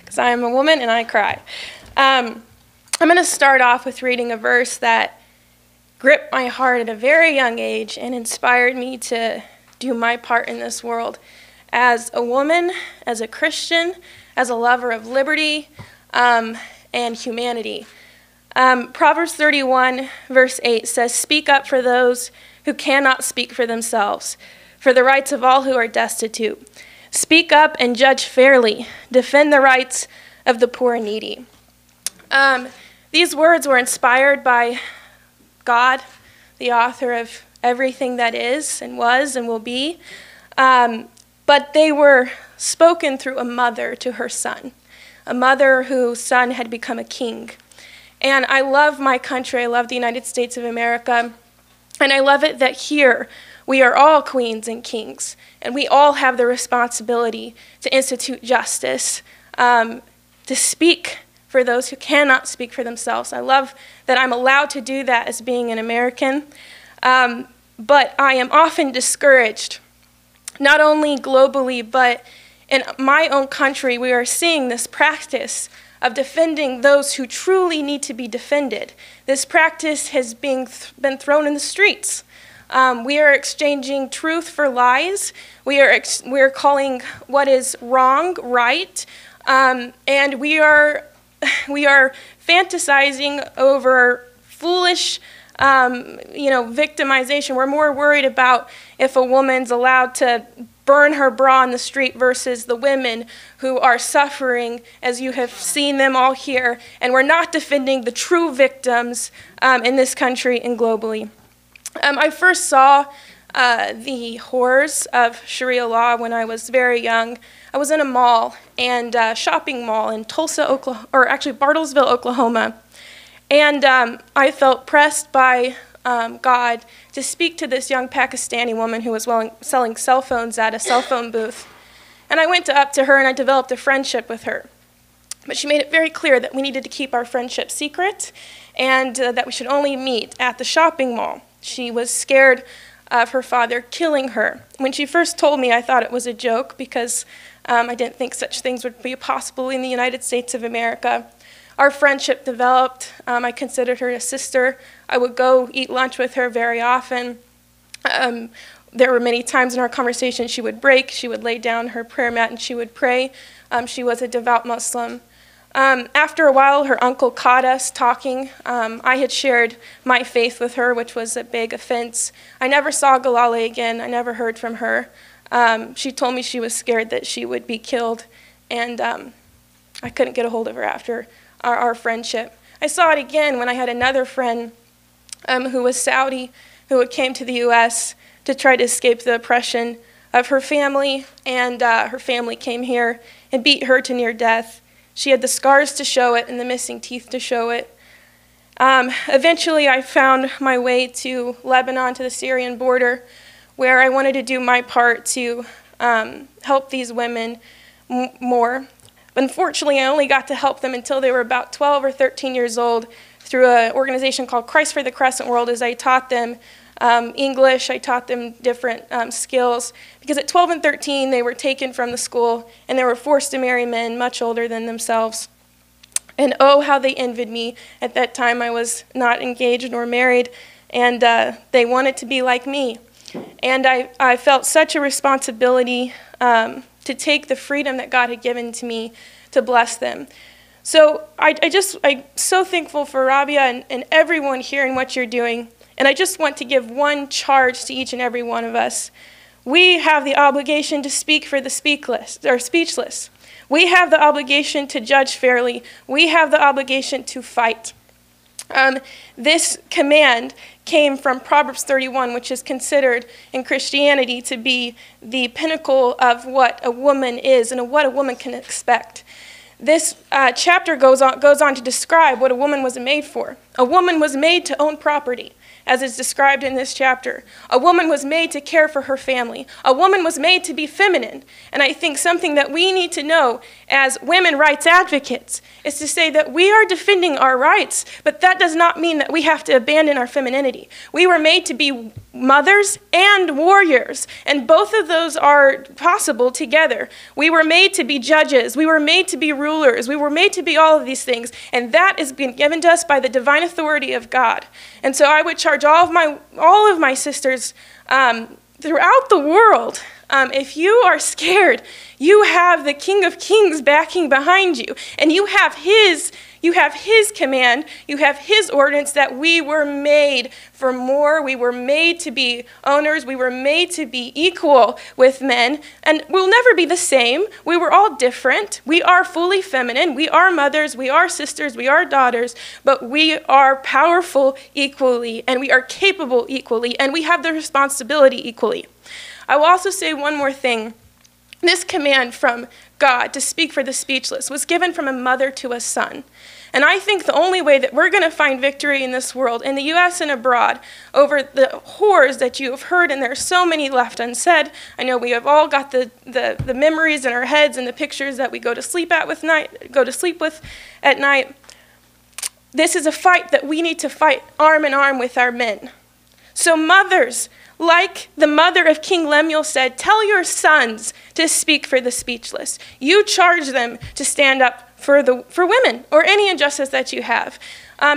because I am a woman and I cry. I'm going to start off with reading a verse that gripped my heart at a very young age and inspired me to do my part in this world as a woman, as a Christian, as a lover of liberty and humanity. Proverbs 31, verse 8 says, "Speak up for those who cannot speak for themselves, for the rights of all who are destitute. Speak up and judge fairly. Defend the rights of the poor and needy." These words were inspired by God, the author of everything that is and was and will be, but they were spoken through a mother to her son, a mother whose son had become a king. And I love my country. I love the United States of America. And I love it that here we are all queens and kings, and we all have the responsibility to institute justice, to speak for those who cannot speak for themselves. I love that I'm allowed to do that as being an American. But I am often discouraged, not only globally, but in my own country, we are seeing this practice of defending those who truly need to be defended. This practice has been thrown in the streets. We are exchanging truth for lies. We are calling what is wrong right, and we are fantasizing over foolish, victimization. We're more worried about if a woman's allowed to burn her bra in the street versus the women who are suffering, as you have seen them all here, and we're not defending the true victims in this country and globally. I first saw the horrors of Sharia law when I was very young. I was in a mall, and shopping mall in Tulsa, Oklahoma, or actually Bartlesville, Oklahoma, and I felt pressed by God to speak to this young Pakistani woman who was selling cell phones at a cell phone booth. And I went up to her and I developed a friendship with her. But she made it very clear that we needed to keep our friendship secret and that we should only meet at the shopping mall. She was scared of her father killing her. When she first told me, I thought it was a joke because I didn't think such things would be possible in the United States of America. Our friendship developed. I considered her a sister. I would go eat lunch with her very often. There were many times in our conversation she would break, she would lay down her prayer mat and she would pray. She was a devout Muslim. After a while, her uncle caught us talking. I had shared my faith with her, which was a big offense. I never saw Galale again. I never heard from her. She told me she was scared that she would be killed, and I couldn't get a hold of her after our friendship. I saw it again when I had another friend who was Saudi, who came to the U.S. to try to escape the oppression of her family, and her family came here and beat her to near death. She had the scars to show it and the missing teeth to show it. Eventually, I found my way to Lebanon, to the Syrian border, where I wanted to do my part to help these women more. Unfortunately, I only got to help them until they were about 12 or 13 years old through an organization called Christ for the Crescent World, as I taught them English, I taught them different skills, because at 12 and 13 they were taken from the school and they were forced to marry men much older than themselves. And oh, how they envied me. At that time I was not engaged nor married, and they wanted to be like me. And I felt such a responsibility to take the freedom that God had given to me to bless them. So I'm so thankful for Rabia and everyone here and what you're doing. And I just want to give one charge to each and every one of us. We have the obligation to speak for the speechless. We have the obligation to judge fairly. We have the obligation to fight. This command came from Proverbs 31, which is considered in Christianity to be the pinnacle of what a woman is and what a woman can expect. This chapter goes on to describe what a woman was made for. A woman was made to own property, as is described in this chapter. A woman was made to care for her family. A woman was made to be feminine. And I think something that we need to know as women rights advocates is to say that we are defending our rights, but that does not mean that we have to abandon our femininity. We were made to be mothers and warriors, and both of those are possible together. We were made to be judges, we were made to be rulers, we were made to be all of these things, and that is being given to us by the divine authority of God. And so I would charge all of my sisters throughout the world, if you are scared, you have the King of Kings backing behind you, and you have his command, you have his ordinance that we were made for more, we were made to be owners, we were made to be equal with men, and we'll never be the same. We were all different. We are fully feminine. We are mothers, we are sisters, we are daughters, but we are powerful equally, and we are capable equally, and we have the responsibility equally. I will also say one more thing. This command from God to speak for the speechless was given from a mother to a son. And I think the only way that we're going to find victory in this world, in the U.S. and abroad, over the horrors that you have heard, and there are so many left unsaid. I know we have all got the memories in our heads and the pictures that we go to sleep with at night. This is a fight that we need to fight arm in arm with our men. So mothers, like the mother of King Lemuel said, tell your sons to speak for the speechless. You charge them to stand up for women or any injustice that you have.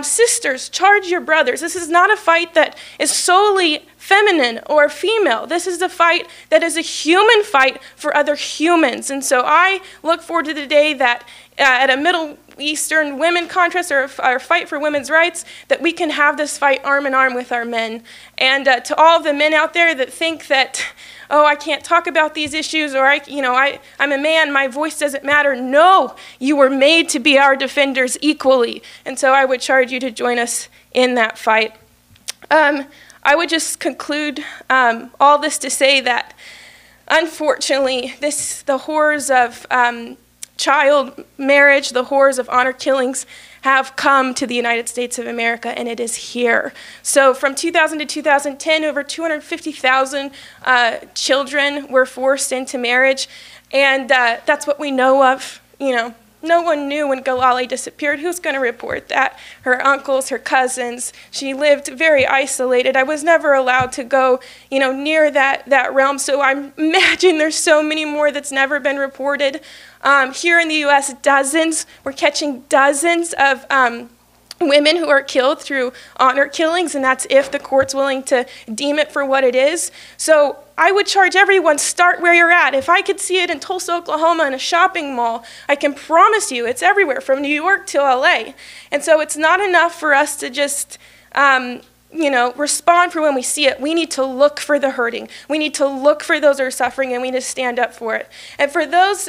Sisters, charge your brothers. This is not a fight that is solely feminine or female. This is a fight that is a human fight for other humans. And so I look forward to the day that at a Middle Eastern women contest or fight for women's rights, that we can have this fight arm in arm with our men. And to all of the men out there that think that, oh, I can't talk about these issues, or I'm a man, my voice doesn't matter. No, you were made to be our defenders equally. And so I would charge you to join us in that fight. I would just conclude all this to say that, unfortunately, the horrors of child marriage, the horrors of honor killings have come to the United States of America, and it is here. So from 2000 to 2010, over 250,000 children were forced into marriage, and that's what we know of. No one knew when Galali disappeared. Who's going to report that? Her uncles, her cousins. She lived very isolated. I was never allowed to go, near that realm. So I imagine there's so many more that's never been reported. Here in the U.S., we're catching dozens of women who are killed through honor killings, and that's if the court's willing to deem it for what it is. So I would charge everyone, start where you're at. If I could see it in Tulsa, Oklahoma in a shopping mall, I can promise you it's everywhere from New York to LA. And so it's not enough for us to just respond for when we see it. We need to look for the hurting. We need to look for those who are suffering, and we need to stand up for it. And for those,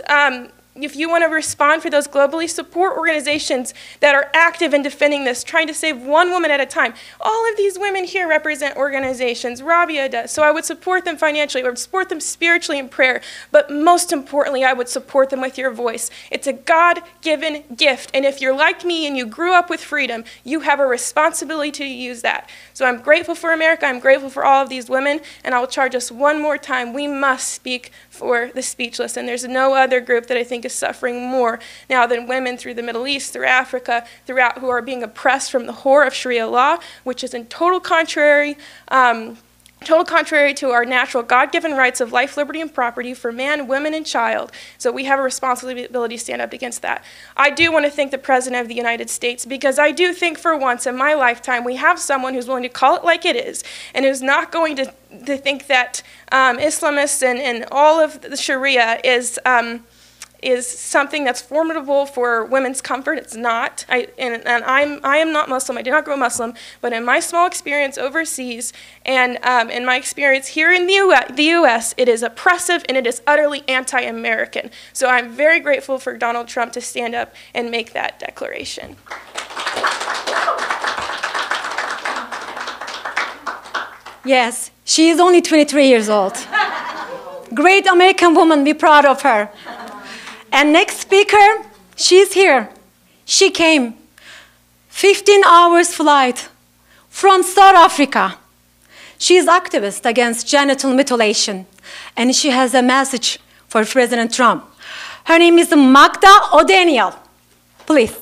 if you want to respond for those globally, support organizations that are active in defending this, trying to save one woman at a time. All of these women here represent organizations. Rabia does. So I would support them financially. I would support them spiritually in prayer. But most importantly, I would support them with your voice. It's a God-given gift. And if you're like me and you grew up with freedom, you have a responsibility to use that. So I'm grateful for America. I'm grateful for all of these women. And I will charge us one more time. We must speak for the speechless. And there's no other group that I think is suffering more now than women through the Middle East, through Africa, throughout, who are being oppressed from the horror of Sharia law, which is in total contrary to our natural God-given rights of life, liberty, and property for man, women, and child. So we have a responsibility to stand up against that. I do want to thank the President of the United States, because I do think for once in my lifetime we have someone who's willing to call it like it is, and who's not going to think that Islamists and all of the Sharia is something that's formidable for women's comfort. It's not. I am not Muslim. I did not grow Muslim. But in my small experience overseas and in my experience here in the U.S., it is oppressive and it is utterly anti-American. So I'm very grateful for Donald Trump to stand up and make that declaration. Yes, she is only 23 years old. Great American woman, be proud of her. And next speaker, she's here. She came, 15 hours flight from South Africa. She is activist against genital mutilation, and she has a message for President Trump. Her name is Magda O'Daniel. Please.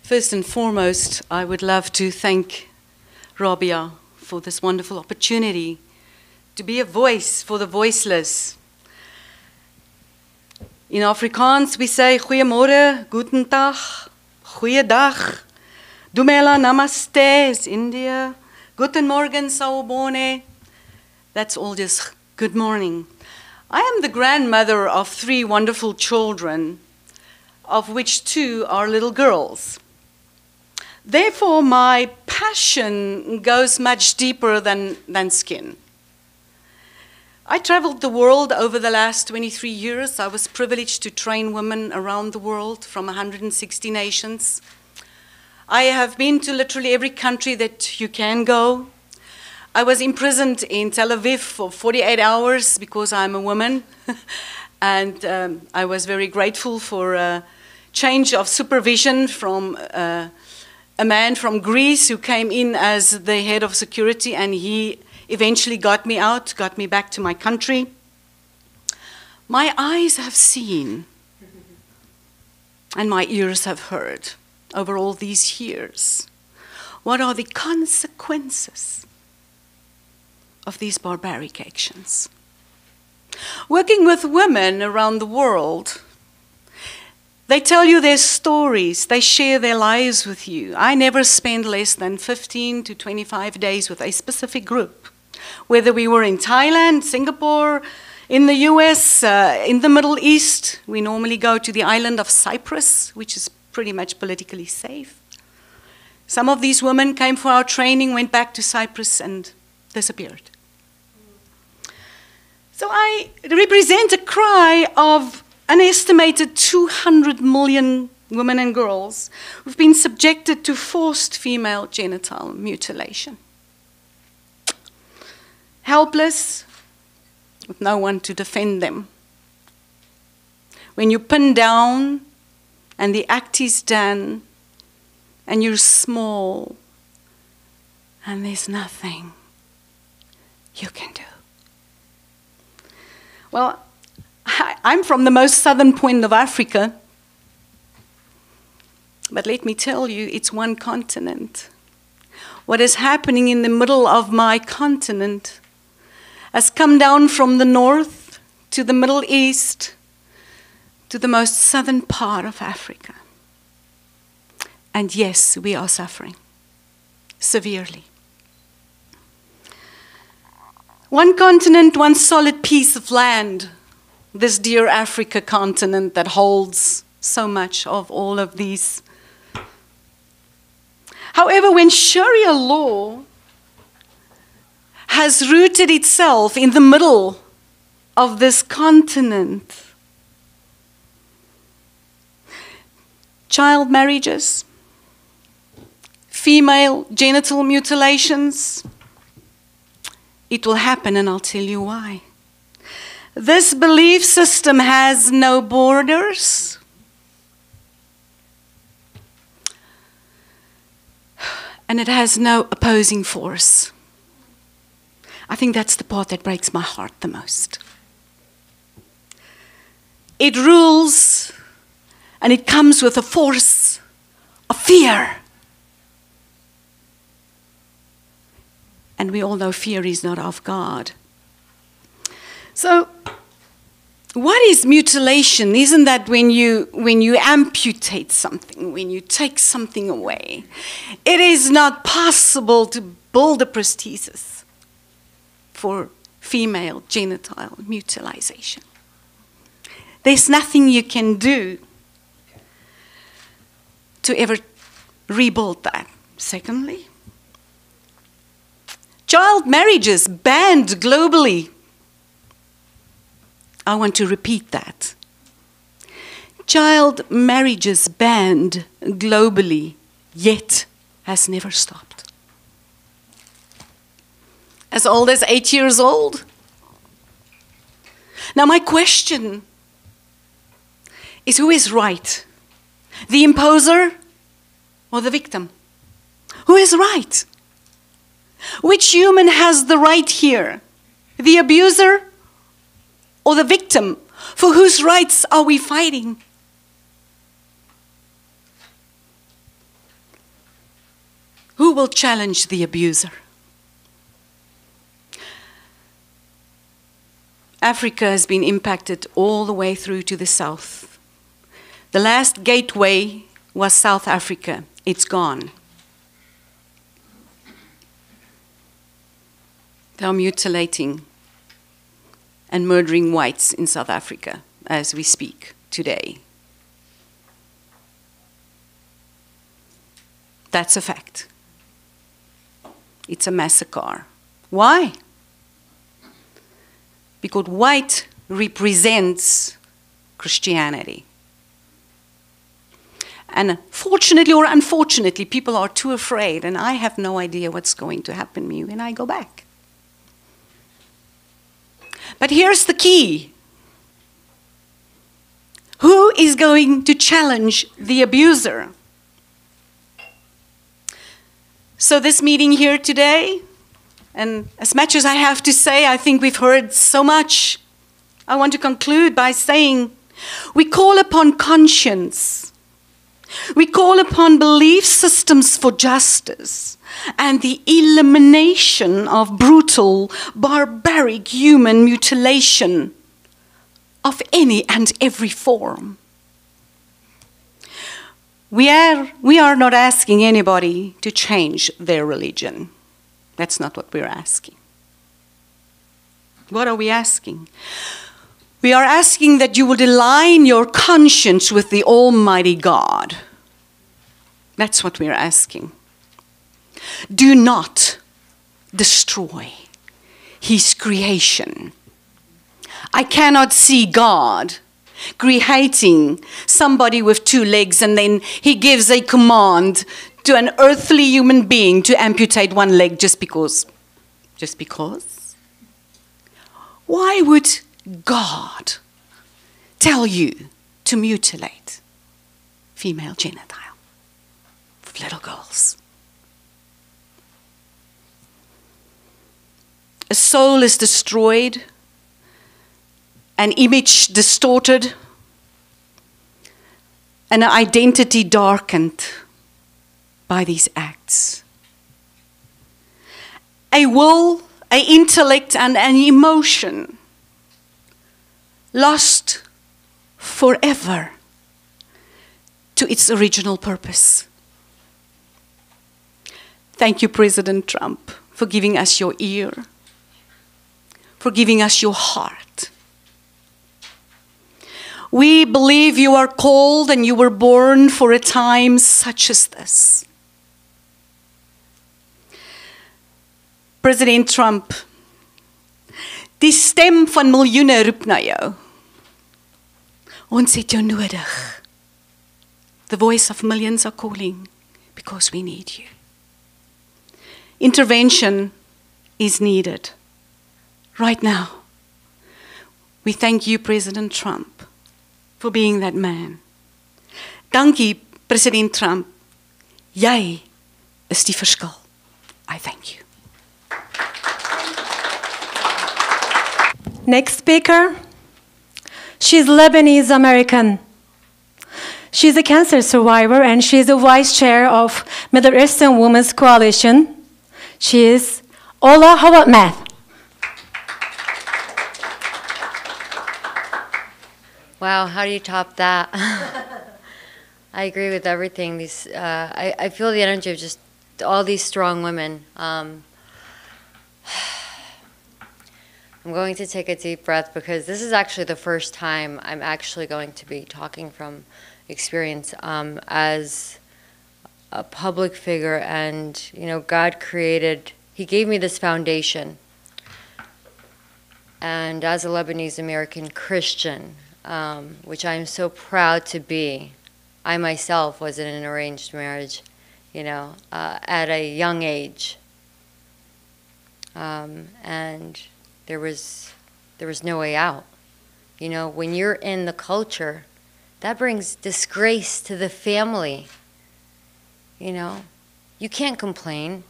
First and foremost, I would love to thank Rabia, for this wonderful opportunity to be a voice for the voiceless. In Afrikaans, we say, Goeiemorgen, Guten Tag, Goeiedag, Dumela, Namaste is India, Guten Morgen, Sawubone. That's all just good morning. I am the grandmother of 3 wonderful children, of which 2 are little girls. Therefore, my passion goes much deeper than skin. I traveled the world over the last 23 years. I was privileged to train women around the world from 160 nations. I have been to literally every country that you can go. I was imprisoned in Tel Aviv for 48 hours because I'm a woman. And I was very grateful for a change of supervision from a man from Greece who came in as the head of security, and he eventually got me out, got me back to my country. My eyes have seen, and my ears have heard over all these years. What are the consequences of these barbaric actions? Working with women around the world, they tell you their stories, they share their lives with you. I never spend less than 15 to 25 days with a specific group. Whether we were in Thailand, Singapore, in the US, in the Middle East, we normally go to the island of Cyprus, which is pretty much politically safe. Some of these women came for our training, went back to Cyprus and disappeared. So I represent a cry of an estimated 200 million women and girls who've been subjected to forced female genital mutilation. Helpless, with no one to defend them. When you're pinned down and the act is done and you're small and there's nothing you can do. Well, I'm from the most southern point of Africa, but let me tell you, it's one continent. What is happening in the middle of my continent has come down from the north to the Middle East to the most southern part of Africa. And yes, we are suffering severely. One continent, one solid piece of land, this dear Africa continent that holds so much of all of these. However, when Sharia law has rooted itself in the middle of this continent, child marriages, female genital mutilations, it will happen, and I'll tell you why. This belief system has no borders. And it has no opposing force. I think that's the part that breaks my heart the most. It rules, and it comes with a force of fear. And we all know fear is not of God. So, what is mutilation? Isn't that when you amputate something, when you take something away? It is not possible to build a prosthesis for female genital mutilation. There's nothing you can do to ever rebuild that. Secondly, child marriages banned globally. I want to repeat that. Child marriages banned globally, yet has never stopped. As old as 8 years old. Now my question is, who is right? The imposer or the victim? Who is right? Which human has the right here? The abuser or the victim? For whose rights are we fighting? Who Who will challenge the abuser? Africa has been impacted all the way through to the south. The last gateway was South Africa. It's gone. They are mutilating and murdering whites in South Africa as we speak today. That's a fact. It's a massacre. Why? Because white represents Christianity. And fortunately or unfortunately, people are too afraid, and I have no idea what's going to happen to me when I go back. But here's the key. Who is going to challenge the abuser? So this meeting here today, and as much as I have to say, I think we've heard so much, I want to conclude by saying we call upon conscience. We call upon belief systems for justice and the elimination of brutal, barbaric human mutilation of any and every form. We are not asking anybody to change their religion. That's not what we're asking. What are we asking? We are asking that you would align your conscience with the Almighty God. That's what we're asking. Do not destroy His creation. I cannot see God creating somebody with 2 legs and then He gives a command to an earthly human being to amputate 1 leg just because. Just because? Why would God tell you to mutilate female genital of little girls? A soul is destroyed, an image distorted, and an identity darkened by these acts. A will, an intellect, and an emotion lost forever to its original purpose. Thank you, President Trump, for giving us your ear, for giving us your heart. We believe you are called and you were born for a time such as this. President Trump, die stem van miljoene roep na jou. Ons het jou nodig. The voice of millions are calling because we need you. Intervention is needed right now. We thank you, President Trump, for being that man. Dankie, President Trump. Jy is die verskil. I thank you. Next speaker, she's Lebanese-American. She's a cancer survivor and she's the vice chair of Middle Eastern Women's Coalition. She is Ola. How about math? Wow, how do you top that? I agree with everything. I feel the energy of just all these strong women. I'm going to take a deep breath because this is actually the first time I'm actually going to be talking from experience as a public figure. And, you know, God created, He gave me this foundation. And as a Lebanese-American Christian, which I'm so proud to be, I myself was in an arranged marriage, you know, at a young age. And there was no way out. You know, when you're in the culture, that brings disgrace to the family. You know, you can't complain.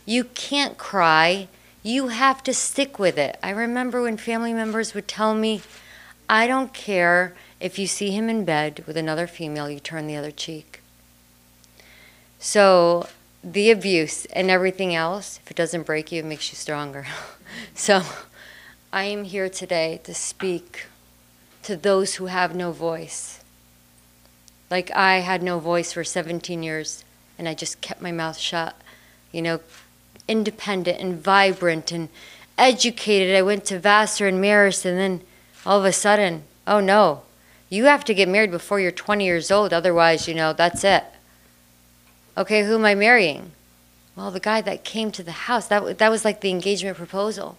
You can't cry. You have to stick with it. I remember when family members would tell me, I don't care if you see him in bed with another female, you turn the other cheek. So the abuse and everything else, if it doesn't break you, it makes you stronger. So I am here today to speak to those who have no voice. Like I had no voice for 17 years, and I just kept my mouth shut, you know, independent and vibrant and educated. I went to Vassar and Marist, and then all of a sudden, oh no, you have to get married before you're 20 years old, otherwise, you know, that's it. Okay, who am I marrying? Well, the guy that came to the house, that was like the engagement proposal.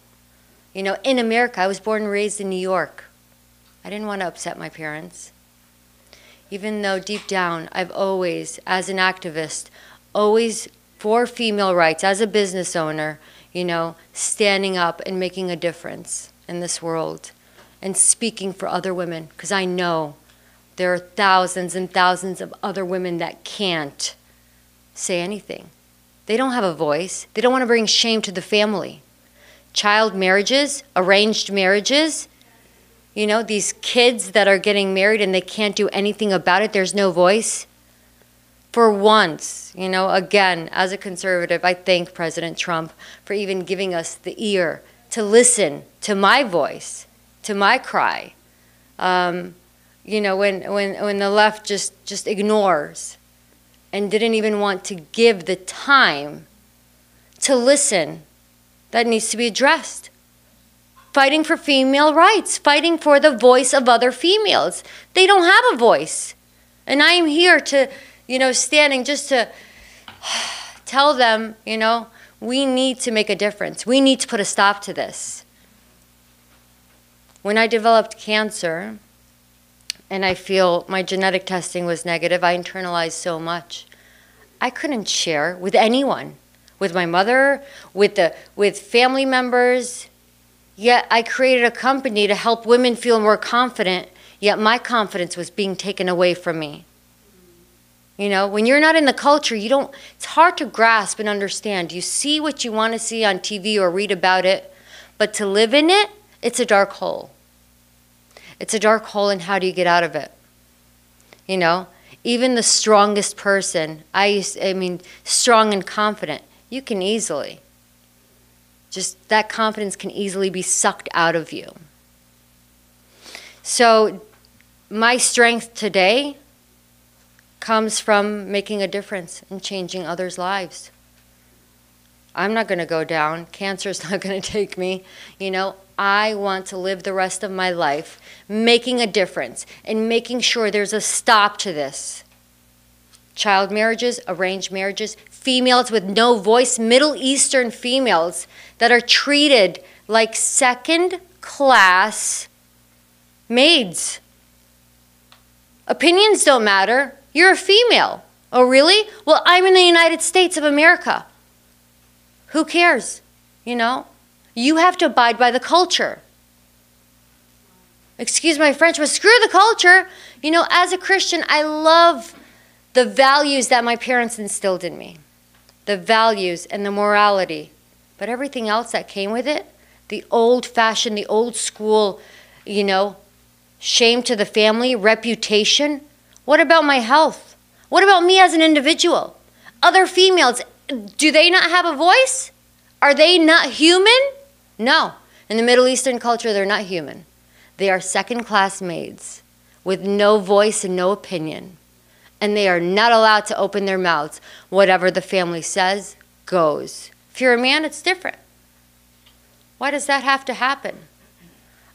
You know, in America, I was born and raised in New York. I didn't want to upset my parents. Even though deep down, I've always, as an activist, always for female rights, as a business owner, you know, standing up and making a difference in this world and speaking for other women, because I know there are thousands and thousands of other women that can't say anything. They don't have a voice. They don't want to bring shame to the family. Child marriages, arranged marriages, you know, these kids that are getting married and they can't do anything about it, there's no voice. For once, you know, again, as a conservative, I thank President Trump for even giving us the ear to listen to my voice, to my cry. You know, when the left just ignores and didn't even want to give the time to listen, that needs to be addressed. Fighting for female rights, fighting for the voice of other females. They don't have a voice. And I am here to, you know, standing just to tell them, you know, we need to make a difference. We need to put a stop to this. When I developed cancer, and I feel my genetic testing was negative, I internalized so much. I couldn't share with anyone, with my mother, with family members. Yet I created a company to help women feel more confident, yet my confidence was being taken away from me. You know, when you're not in the culture, it's hard to grasp and understand. You see what you want to see on TV or read about it, but to live in it, it's a dark hole. It's a dark hole, and how do you get out of it? You know, even the strongest person, strong and confident, you can easily, just that confidence can easily be sucked out of you. So my strength today comes from making a difference and changing others' lives. I'm not going to go down. Cancer is not going to take me. You know, I want to live the rest of my life making a difference and making sure there's a stop to this. Child marriages, arranged marriages, females with no voice, Middle Eastern females that are treated like second-class maids. Opinions don't matter. You're a female. Oh, really? Well, I'm in the United States of America. Who cares? You know? You have to abide by the culture. Excuse my French, but screw the culture. You know, as a Christian, I love the values that my parents instilled in me. The values and the morality. But everything else that came with it, the old-fashioned, the old school, you know, shame to the family, reputation. What about my health? What about me as an individual? Other females, do they not have a voice? Are they not human? No. In the Middle Eastern culture, they're not human. They are second-class maids with no voice and no opinion. And they are not allowed to open their mouths. Whatever the family says goes. If you're a man, it's different. Why does that have to happen?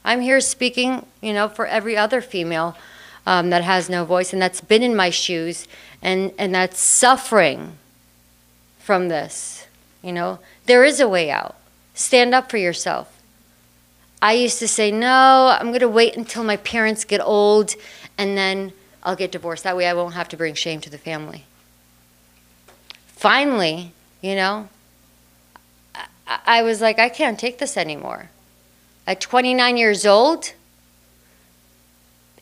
I'm here speaking, you know, for every other female that has no voice and that's been in my shoes and that's suffering from this. You know, there is a way out. Stand up for yourself. I used to say, no, I'm going to wait until my parents get old and then I'll get divorced. That way I won't have to bring shame to the family. Finally, you know, I was like, I can't take this anymore. At 29 years old,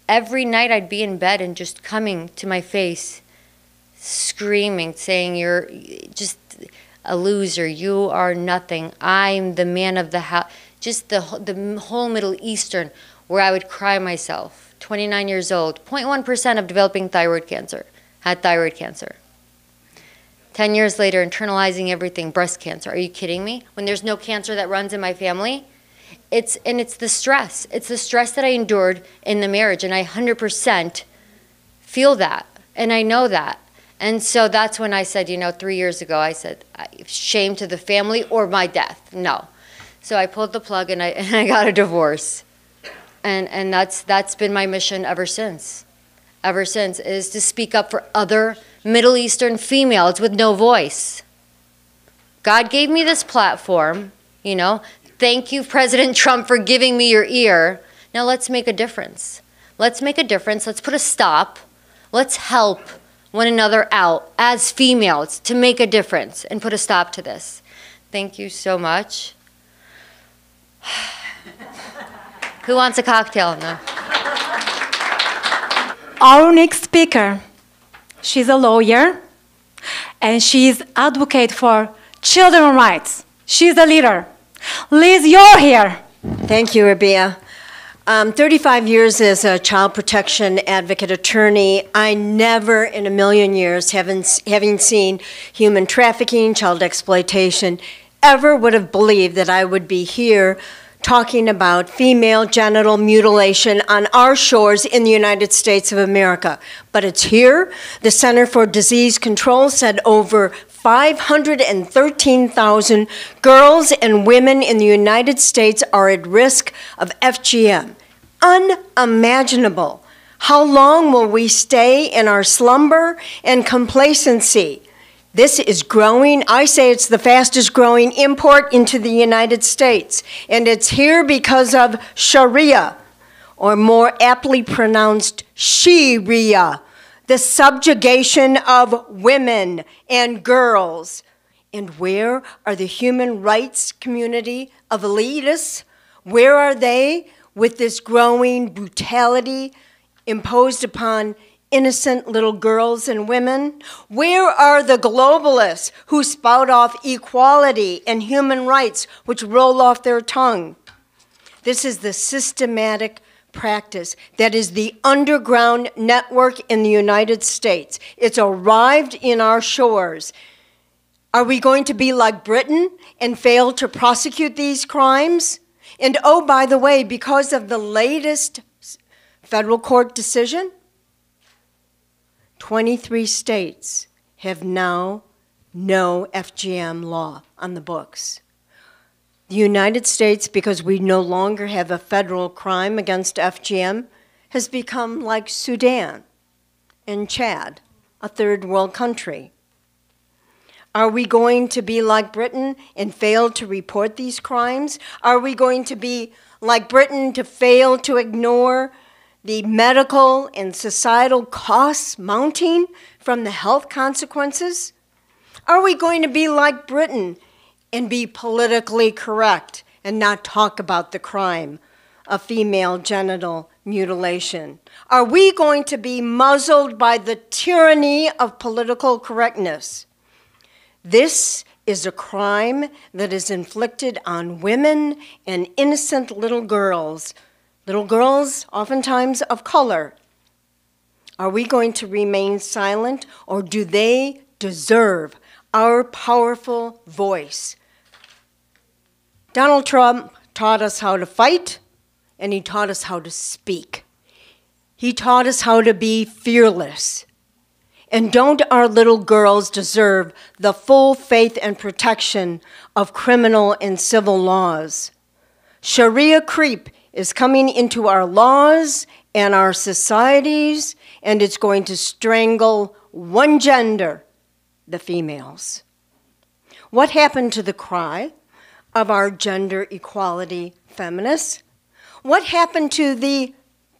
every night I'd be in bed and just coming to my face, screaming, saying, you're just a loser. You are nothing. I'm the man of the house. Just the whole Middle Eastern, where I would cry myself. 29 years old, 0.1% of developing thyroid cancer, had thyroid cancer. 10 years later, internalizing everything, breast cancer. Are you kidding me? When there's no cancer that runs in my family? It's the stress. It's the stress that I endured in the marriage, and I 100% feel that, and I know that. And so that's when I said, 3 years ago, I said, shame to the family or my death. No. So I pulled the plug and I got a divorce. And that's been my mission ever since. Ever since, is to speak up for other Middle Eastern females with no voice. God gave me this platform, Thank you, President Trump, for giving me your ear. Now let's make a difference. Let's make a difference. Let's put a stop. Let's help one another out as females to make a difference and put a stop to this. Thank you so much. Who wants a cocktail? No. Our next speaker, she's a lawyer, and she's advocate for children's rights. She's a leader. Liz, you're here. Thank you, Rabia. 35 years as a child protection advocate attorney, I never in a million years, having seen human trafficking, child exploitation, ever would have believed that I would be here talking about female genital mutilation on our shores in the United States of America. But it's here. The Center for Disease Control said over 513,000 girls and women in the United States are at risk of FGM. Unimaginable. How long will we stay in our slumber and complacency? This is growing. I say it's the fastest growing import into the United States. And it's here because of Sharia, or more aptly pronounced Sharia, the subjugation of women and girls. And where are the human rights community of elitists? Where are they with this growing brutality imposed upon innocent little girls and women? Where are the globalists who spout off equality and human rights, which roll off their tongue? This is the systematic practice that is the underground network in the United States. It's arrived in our shores. Are we going to be like Britain and fail to prosecute these crimes? And oh, by the way, because of the latest federal court decision, 23 states have now no FGM law on the books. The United States, because we no longer have a federal crime against FGM, has become like Sudan and Chad, a third world country. Are we going to be like Britain and fail to report these crimes? Are we going to be like Britain to fail to ignore the medical and societal costs mounting from the health consequences? Are we going to be like Britain and be politically correct and not talk about the crime of female genital mutilation? Are we going to be muzzled by the tyranny of political correctness? This is a crime that is inflicted on women and innocent little girls oftentimes of color. Are we going to remain silent, or do they deserve our powerful voice? Donald Trump taught us how to fight, and he taught us how to speak. He taught us how to be fearless. And don't our little girls deserve the full faith and protection of criminal and civil laws? Sharia creep is coming into our laws and our societies, and it's going to strangle one gender, the females. What happened to the cry of our gender equality feminists? What happened to the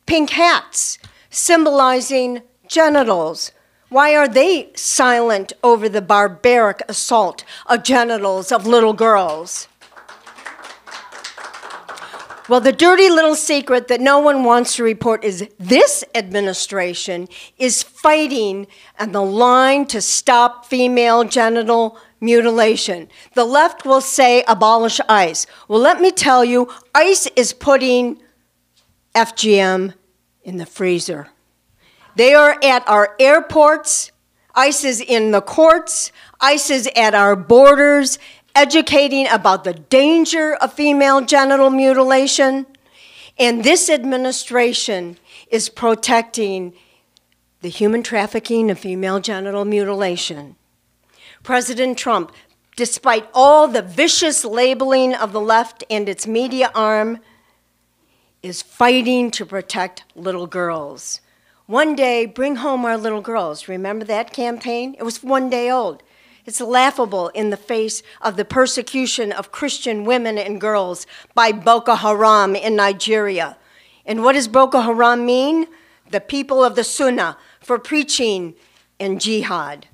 pink hats symbolizing genitals? Why are they silent over the barbaric assault of genitals of little girls? Well, the dirty little secret that no one wants to report is this administration is fighting on the line to stop female genital mutilation. The left will say abolish ICE. Well, let me tell you, ICE is putting FGM in the freezer. They are at our airports. ICE is in the courts. ICE is at our borders, educating about the danger of female genital mutilation. And this administration is protecting the human trafficking of female genital mutilation. President Trump, despite all the vicious labeling of the left and its media arm, is fighting to protect little girls. One day, bring home our little girls. Remember that campaign? It was 1 day old. It's laughable in the face of the persecution of Christian women and girls by Boko Haram in Nigeria. And what does Boko Haram mean? The people of the Sunnah for preaching and jihad.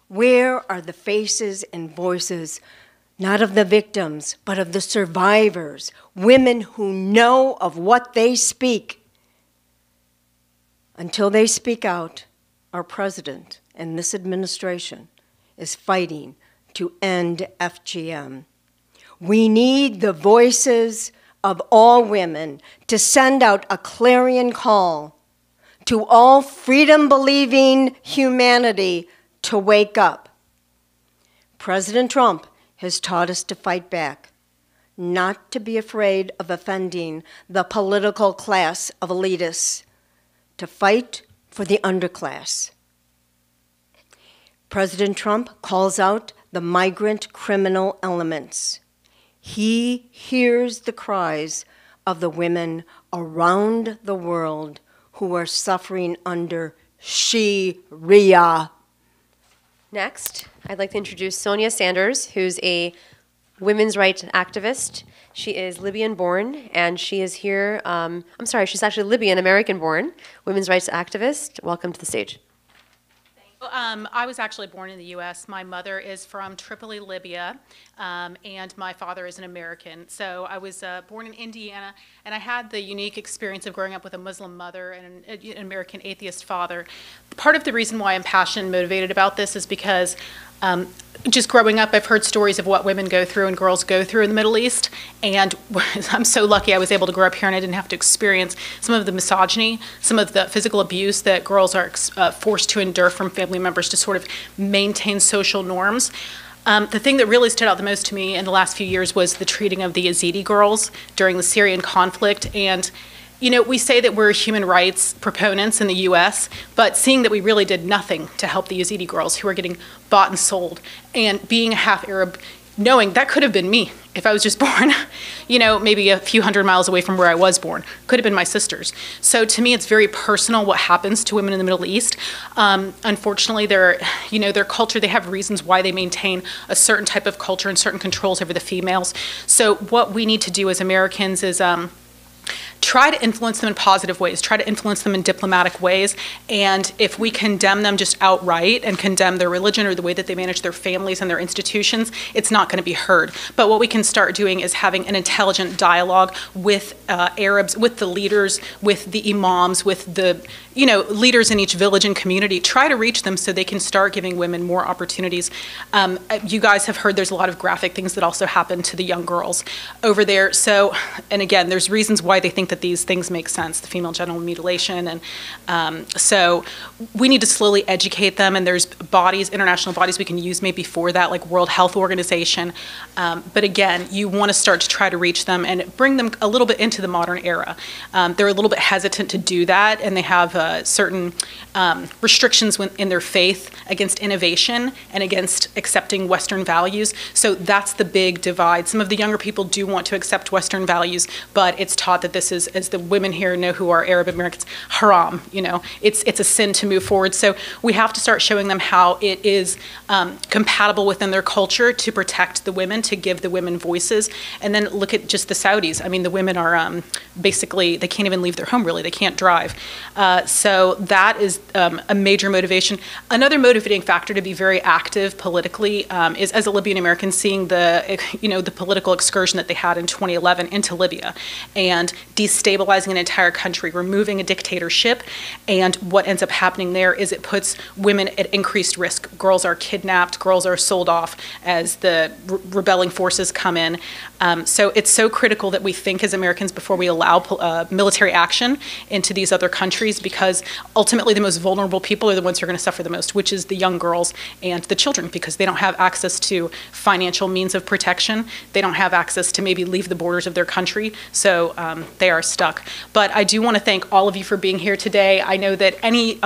Where are the faces and voices, not of the victims, but of the survivors, women who know of what they speak? Until they speak out, our president and this administration is fighting to end FGM. We need the voices of all women to send out a clarion call to all freedom-believing humanity to wake up. President Trump has taught us to fight back, not to be afraid of offending the political class of elitists, to fight for the underclass. President Trump calls out the migrant criminal elements. He hears the cries of the women around the world who are suffering under Sharia. Next, I'd like to introduce Sonia Sanders, who's a women's rights activist. She is Libyan-born, and she is here, she's actually Libyan-American born, women's rights activist. Welcome to the stage. I was actually born in the U.S. My mother is from Tripoli, Libya, and my father is an American. So I was born in Indiana, and I had the unique experience of growing up with a Muslim mother and an American atheist father. Part of the reason why I'm passionate and motivated about this is because just growing up, I've heard stories of what women go through and girls go through in the Middle East, and I'm so lucky I was able to grow up here and I didn't have to experience some of the misogyny, some of the physical abuse that girls are forced to endure from family members to sort of maintain social norms. The thing that really stood out the most to me in the last few years was the treating of the Yazidi girls during the Syrian conflict. And you know, we say that we're human rights proponents in the U.S., but seeing that we really did nothing to help the Yazidi girls who are getting bought and sold, and being a half Arab, knowing that could have been me if I was just born, you know, maybe a few hundred miles away from where I was born. Could have been my sisters. So to me, it's very personal what happens to women in the Middle East. Unfortunately, their culture, they have reasons why they maintain a certain type of culture and certain controls over the females. So what we need to do as Americans is try to influence them in positive ways, try to influence them in diplomatic ways, and if we condemn them just outright and condemn their religion or the way that they manage their families and their institutions, it's not going to be heard. But what we can start doing is having an intelligent dialogue with Arabs, with the leaders, with the imams, with the leaders in each village and community. Try to reach them so they can start giving women more opportunities. You guys have heard there's a lot of graphic things that also happen to the young girls over there. So, and again, there's reasons why they think that these things make sense, the female genital mutilation. And so we need to slowly educate them, and there's bodies, international bodies we can use maybe for that, like World Health Organization. But again, you want to start to try to reach them and bring them a little bit into the modern era. They're a little bit hesitant to do that, and they have certain restrictions in their faith against innovation and against accepting Western values. So that's the big divide. Some of the younger people do want to accept Western values, but it's taught that this is, as the women here know who are Arab Americans, haram. It's a sin to move forward. So we have to start showing them how it is compatible within their culture to protect the women, to give the women voices. And then look at just the Saudis. I mean, the women are basically, they can't even leave their home, really. They can't drive. So that is a major motivation. Another motivating factor to be very active politically is, as a Libyan American, seeing the political excursion that they had in 2011 into Libya and destabilizing an entire country, removing a dictatorship. And what ends up happening there is it puts women at increased risk. Girls are kidnapped, girls are sold off as the rebelling forces come in. So it's so critical that we think as Americans before we allow military action into these other countries, because because ultimately the most vulnerable people are the ones who are going to suffer the most, which is the young girls and the children, because they don't have access to financial means of protection. They don't have access to maybe leave the borders of their country, so they are stuck. But I do want to thank all of you for being here today. I know that any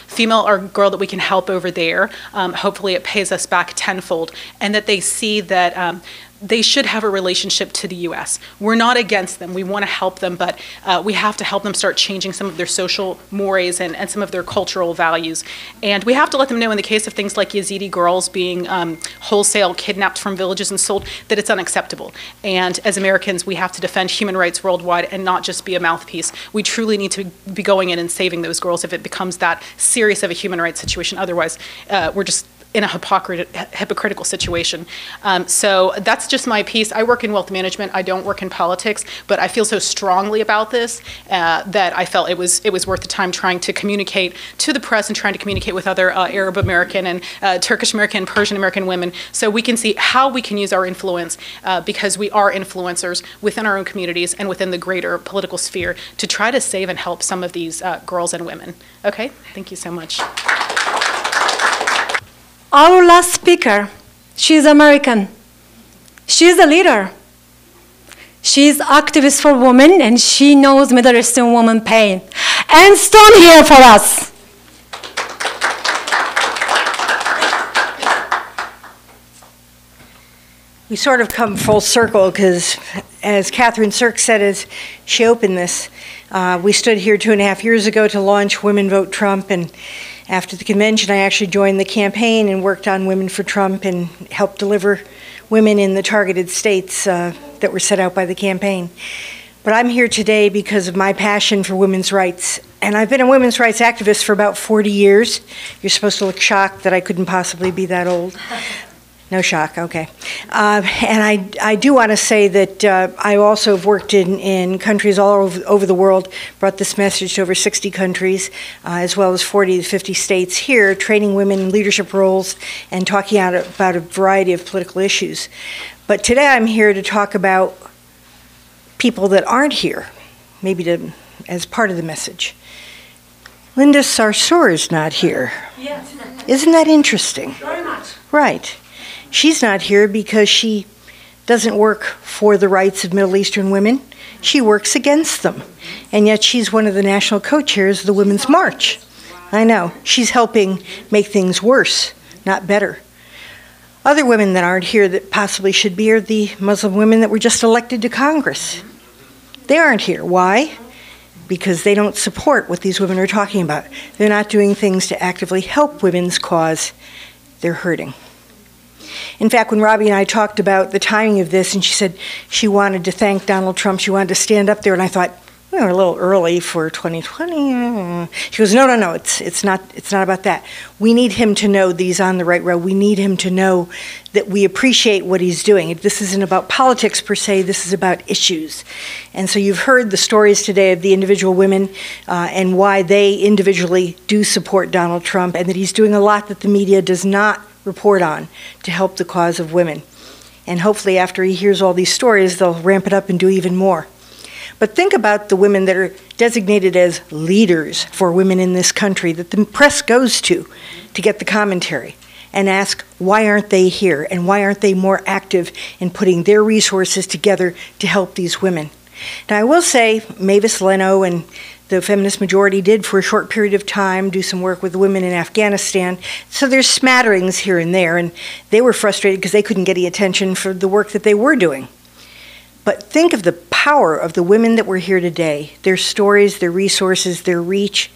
female or girl that we can help over there, hopefully it pays us back tenfold, and that they see that they should have a relationship to the U.S. We're not against them. We want to help them, but we have to help them start changing some of their social mores and some of their cultural values. And we have to let them know, in the case of things like Yazidi girls being wholesale kidnapped from villages and sold, that it's unacceptable. And as Americans, we have to defend human rights worldwide and not just be a mouthpiece. We truly need to be going in and saving those girls if it becomes that serious of a human rights situation. Otherwise, we're just in a hypocritical situation. So that's just my piece. I work in wealth management. I don't work in politics, but I feel so strongly about this that I felt it was worth the time trying to communicate to the press and trying to communicate with other Arab American and Turkish American, Persian American women, so we can see how we can use our influence, because we are influencers within our own communities and within the greater political sphere, to try to save and help some of these girls and women. Okay, thank you so much. Our last speaker, she's American. She's a leader. She's activist for women, and she knows Middle Eastern women pain. And stand here for us. We sort of come full circle because, as Catherine Sirk said as she opened this, we stood here 2.5 years ago to launch Women Vote Trump, and after the convention I actually joined the campaign and worked on Women for Trump and helped deliver women in the targeted states that were set out by the campaign. But I'm here today because of my passion for women's rights. And I've been a women's rights activist for about 40 years. You're supposed to look shocked that I couldn't possibly be that old. No shock, okay. And I do want to say that I also have worked in countries all over the world, brought this message to over 60 countries, as well as 40 to 50 states here, training women in leadership roles and talking about a variety of political issues. But today I'm here to talk about people that aren't here, maybe as part of the message. Linda Sarsour is not here. Yes. Isn't that interesting? Very much. Right. She's not here because she doesn't work for the rights of Middle Eastern women. She works against them. And yet she's one of the national co-chairs of the Women's March. I know. She's helping make things worse, not better. Other women that aren't here that possibly should be are the Muslim women that were just elected to Congress. They aren't here. Why? Because they don't support what these women are talking about. They're not doing things to actively help women's cause. They're hurting. In fact, when Robbie and I talked about the timing of this, and she said she wanted to thank Donald Trump, she wanted to stand up there, and I thought, we were a little early for 2020. She goes, no, it's not about that. We need him to know that he's on the right road. We need him to know that we appreciate what he's doing. This isn't about politics per se, this is about issues. And so you've heard the stories today of the individual women and why they individually do support Donald Trump, and that he's doing a lot that the media does not report on to help the cause of women. And hopefully after he hears all these stories, they'll ramp it up and do even more. But think about the women that are designated as leaders for women in this country that the press goes to get the commentary, and ask, why aren't they here? And why aren't they more active in putting their resources together to help these women? Now I will say, Mavis Leno and the feminist majority did for a short period of time do some work with women in Afghanistan. So there's smatterings here and there, and they were frustrated because they couldn't get any attention for the work that they were doing. But think of the power of the women that were here today, their stories, their resources, their reach.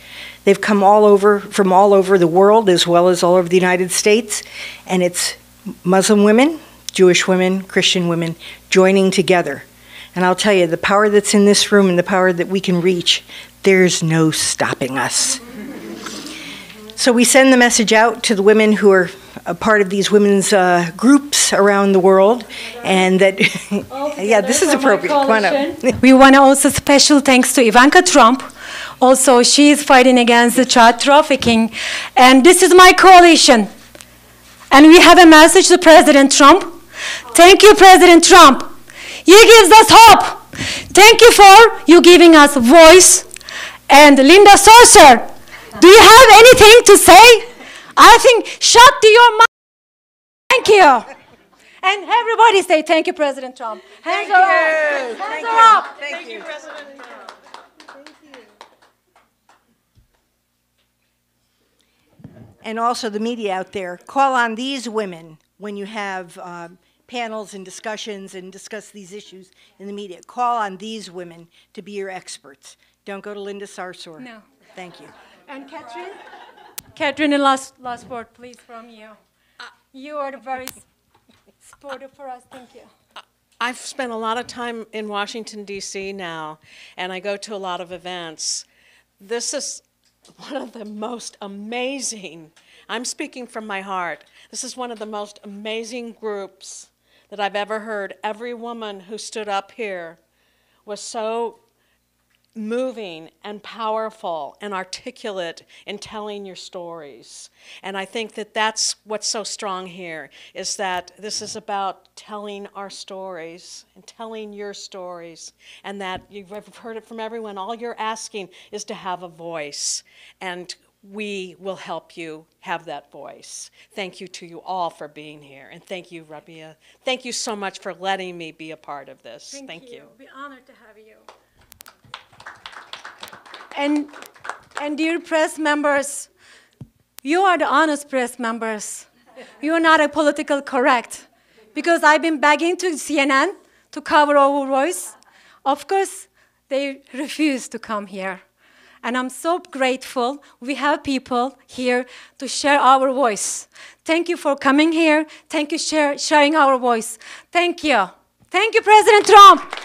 They've come from all over the world as well as all over the United States, and it's Muslim women, Jewish women, Christian women joining together. And I'll tell you, the power that's in this room and the power that we can reach, there's no stopping us. So we send the message out to the women who are a part of these women's groups around the world, and that, yeah, this is appropriate. Come on up. We want to also special thanks to Ivanka Trump. Also, she is fighting against the child trafficking, and this is my coalition. And we have a message to President Trump. Thank you, President Trump. You gives us hope. Thank you for you giving us a voice And Linda Sorcer, do you have anything to say? I think, shut your mouth. Thank you. And everybody say thank you, President Trump. Hands are up. Hands are up. Thank you, President Trump. And also the media out there, call on these women when you have panels and discussions and discuss these issues in the media. Call on these women to be your experts. Don't go to Linda Sarsour. No. Thank you. And Catherine? Catherine, last word, please, from you. You are very supportive for us. Thank you. I've spent a lot of time in Washington, D.C. now, and I go to a lot of events. This is one of the most amazing, I'm speaking from my heart, this is one of the most amazing groups that I've ever heard. Every woman who stood up here was so moving and powerful and articulate in telling your stories. And I think that that's what's so strong here, is that this is about telling our stories and telling your stories, and that you've heard it from everyone. All you're asking is to have a voice, and we will help you have that voice. Thank you to you all for being here, and thank you, Rabia. Thank you so much for letting me be a part of this. Thank you. We're honored to have you. And dear press members, you are the honest press members. You are not a political correct. Because I've been begging to CNN to cover our voice. Of course, they refuse to come here. And I'm so grateful we have people here to share our voice. Thank you for coming here. Thank you for sharing our voice. Thank you. Thank you, President Trump.